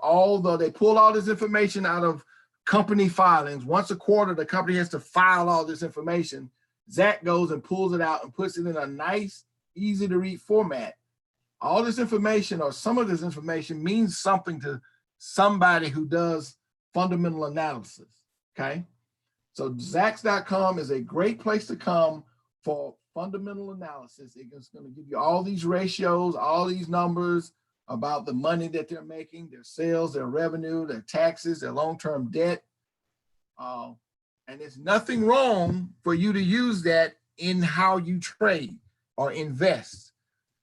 they pull all this information out of company filings. Once a quarter, the company has to file all this information. Zach goes and pulls it out and puts it in a nice, easy to read format. All this information, or some of this information, means something to somebody who does fundamental analysis, okay? So Zacks.com is a great place to come for fundamental analysis. It's going to give you all these ratios, all these numbers about the money that they're making, their sales, their revenue, their taxes, their long-term debt. And there's nothing wrong for you to use that in how you trade or invest.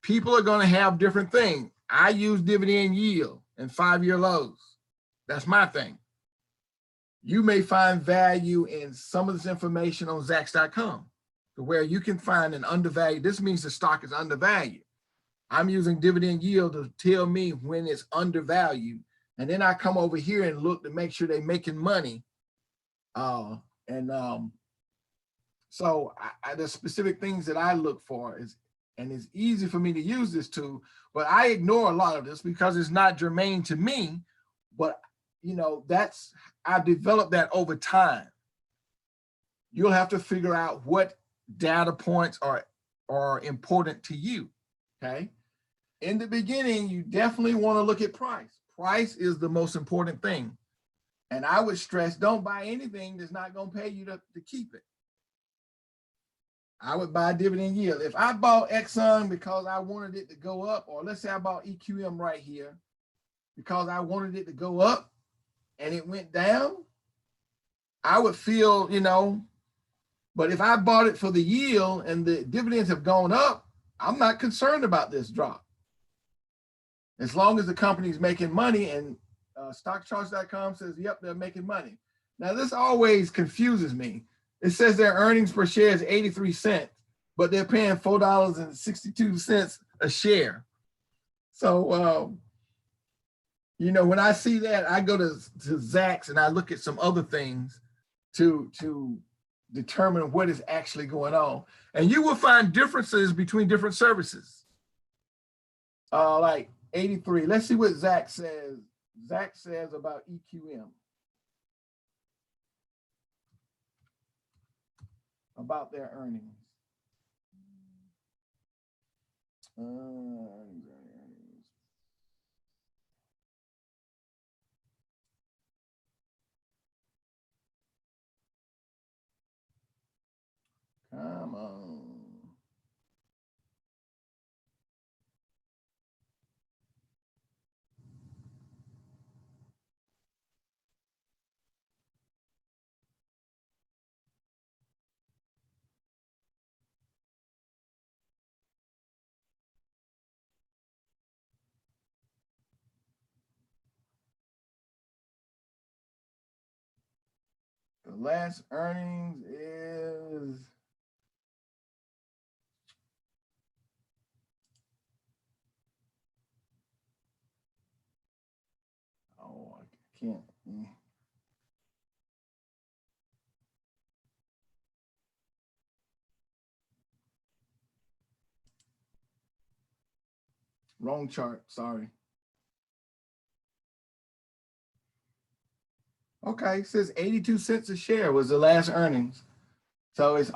People are going to have different things. I use dividend yield and 5-year lows. That's my thing. You may find value in some of this information on Zacks.com, where you can find an undervalued. This means the stock is undervalued. I'm using dividend yield to tell me when it's undervalued. And then I come over here and look to make sure they're making money. So there's specific things that I look for, and it's easy for me to use this tool, but I ignore a lot of this because it's not germane to me. But you know, I've developed that over time. You'll have to figure out what data points are important to you, okay? In the beginning, you definitely want to look at price. Price is the most important thing. And I would stress, don't buy anything that's not going to pay you to keep it. I would buy dividend yield. If I bought Exxon because I wanted it to go up, or let's say I bought EQM right here because I wanted it to go up and it went down, I would feel, you know, but if I bought it for the yield and the dividends have gone up, I'm not concerned about this drop. As long as the company's making money, and stockcharts.com says, yep, they're making money. Now, this always confuses me. It says their earnings per share is 83 cents, but they're paying $4.62 a share. So, you know, when I see that, I go to Zacks and I look at some other things to determine what is actually going on. And you will find differences between different services. Like 83. Let's see what Zach says. Zach says about EQM. About their earnings. Come on. The last earnings is I can't. Wrong chart, sorry. Okay, it says 82 cents a share was the last earnings. So it's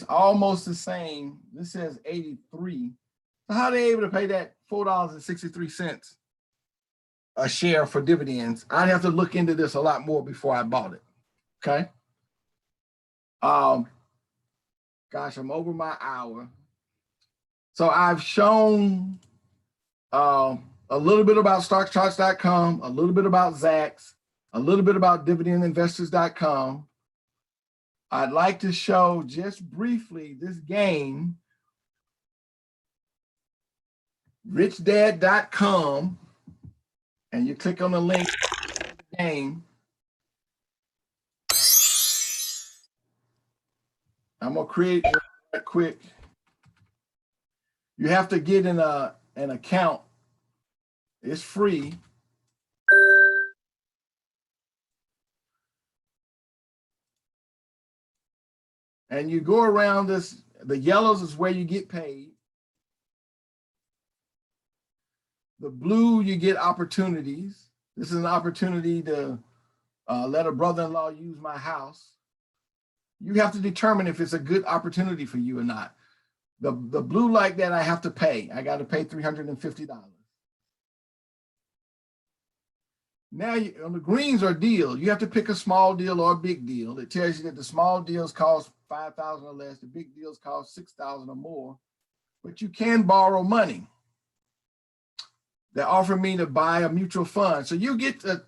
almost the same. This says 83. So how are they able to pay that $4.63 a share for dividends? I'd have to look into this a lot more before I bought it. Okay. Gosh, I'm over my hour. So I've shown a a little bit about stockcharts.com, a little bit about Zacks, a little bit about dividendinvestors.com. I'd like to show just briefly this game, richdad.com, and you click on the link to the game. I'm gonna create it right quick. You have to get in an account. It's free. And you go around this, the yellows is where you get paid. The blue, you get opportunities. This is an opportunity to let a brother-in-law use my house. You have to determine if it's a good opportunity for you or not. The blue like that, I have to pay. I got to pay $350. Now on the greens are deal. You have to pick a small deal or a big deal. It tells you that the small deals cost $5,000 or less. The big deals cost $6,000 or more. But you can borrow money. They offer me to buy a mutual fund. So you get an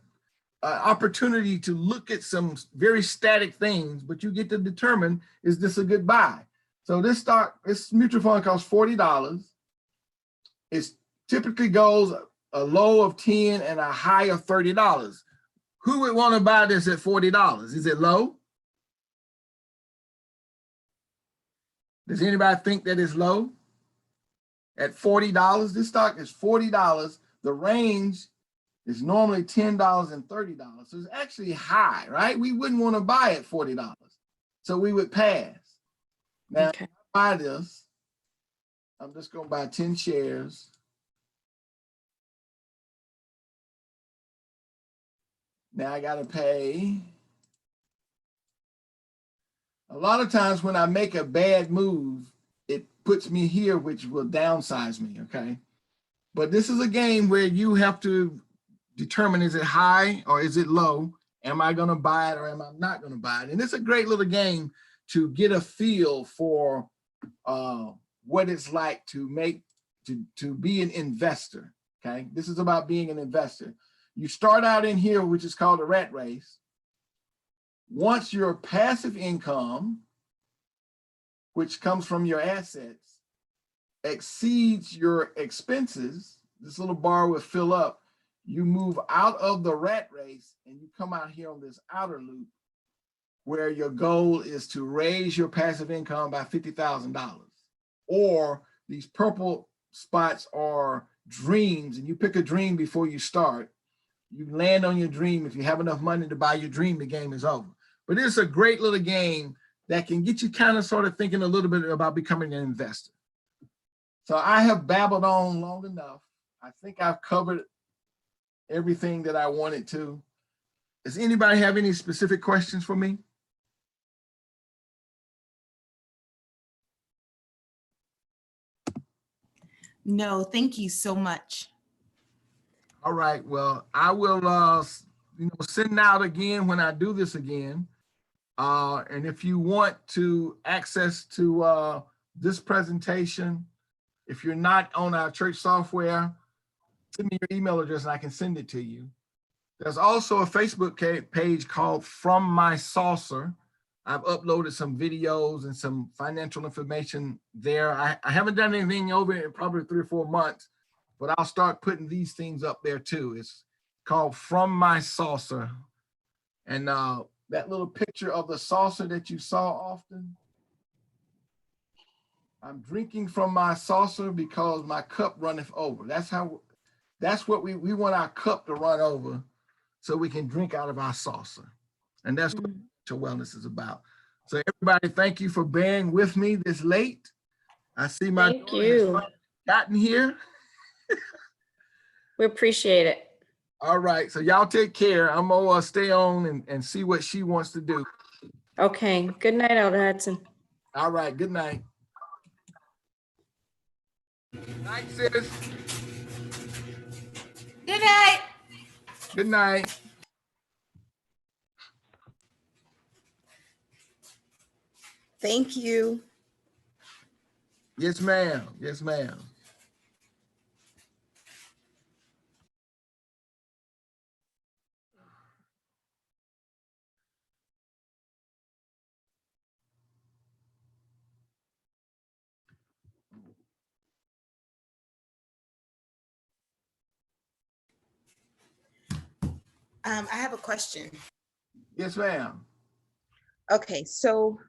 opportunity to look at some very static things, but you get to determine, is this a good buy? So this mutual fund costs $40. It typically goes a low of 10 and a high of $30. Who would want to buy this at $40? Is it low? Does anybody think that it's low? At $40, this stock is $40. The range is normally $10 and $30. So it's actually high, right? We wouldn't want to buy at $40. So we would pass. Now, Okay. if I buy this, I'm just going to buy 10 shares. Now I got to pay. A lot of times when I make a bad move, it puts me here, which will downsize me, okay? But this is a game where you have to determine, is it high or is it low? Am I gonna buy it or am I not gonna buy it? And it's a great little game to get a feel for what it's like to be an investor, okay? This is about being an investor. You start out in here, which is called a rat race. Once your passive income, which comes from your assets, exceeds your expenses, this little bar will fill up. You move out of the rat race and you come out here on this outer loop where your goal is to raise your passive income by $50,000. Or these purple spots are dreams, and you pick a dream before you start. You land on your dream. If you have enough money to buy your dream, the game is over. But it's a great little game that can get you kind of sort of thinking a little bit about becoming an investor. So I have babbled on long enough. I think I've covered everything that I wanted to. Does anybody have any specific questions for me? No, thank you so much. All right, well, I will send out again when I do this again. And if you want to access to this presentation, if you're not on our church software, send me your email address and I can send it to you. There's also a Facebook page called From My Saucer. I've uploaded some videos and some financial information there. I haven't done anything over in probably 3 or 4 months, but I'll start putting these things up there too. It's called From My Saucer. And that little picture of the saucer that you saw often, I'm drinking from my saucer because my cup runneth over. That's what we want our cup to run over so we can drink out of our saucer. And that's what wellness is about. So everybody, thank you for bearing with me this late. I see my Thank daughter has you. gotten here. We appreciate it. All right, so y'all take care. I'm gonna stay on and see what she wants to do. Okay. Good night, Elder Hudson. All right, good night. Night, sis. Good night. Good night. Thank you. Yes, ma'am. Yes, ma'am. I have a question. Yes, ma'am. Okay, so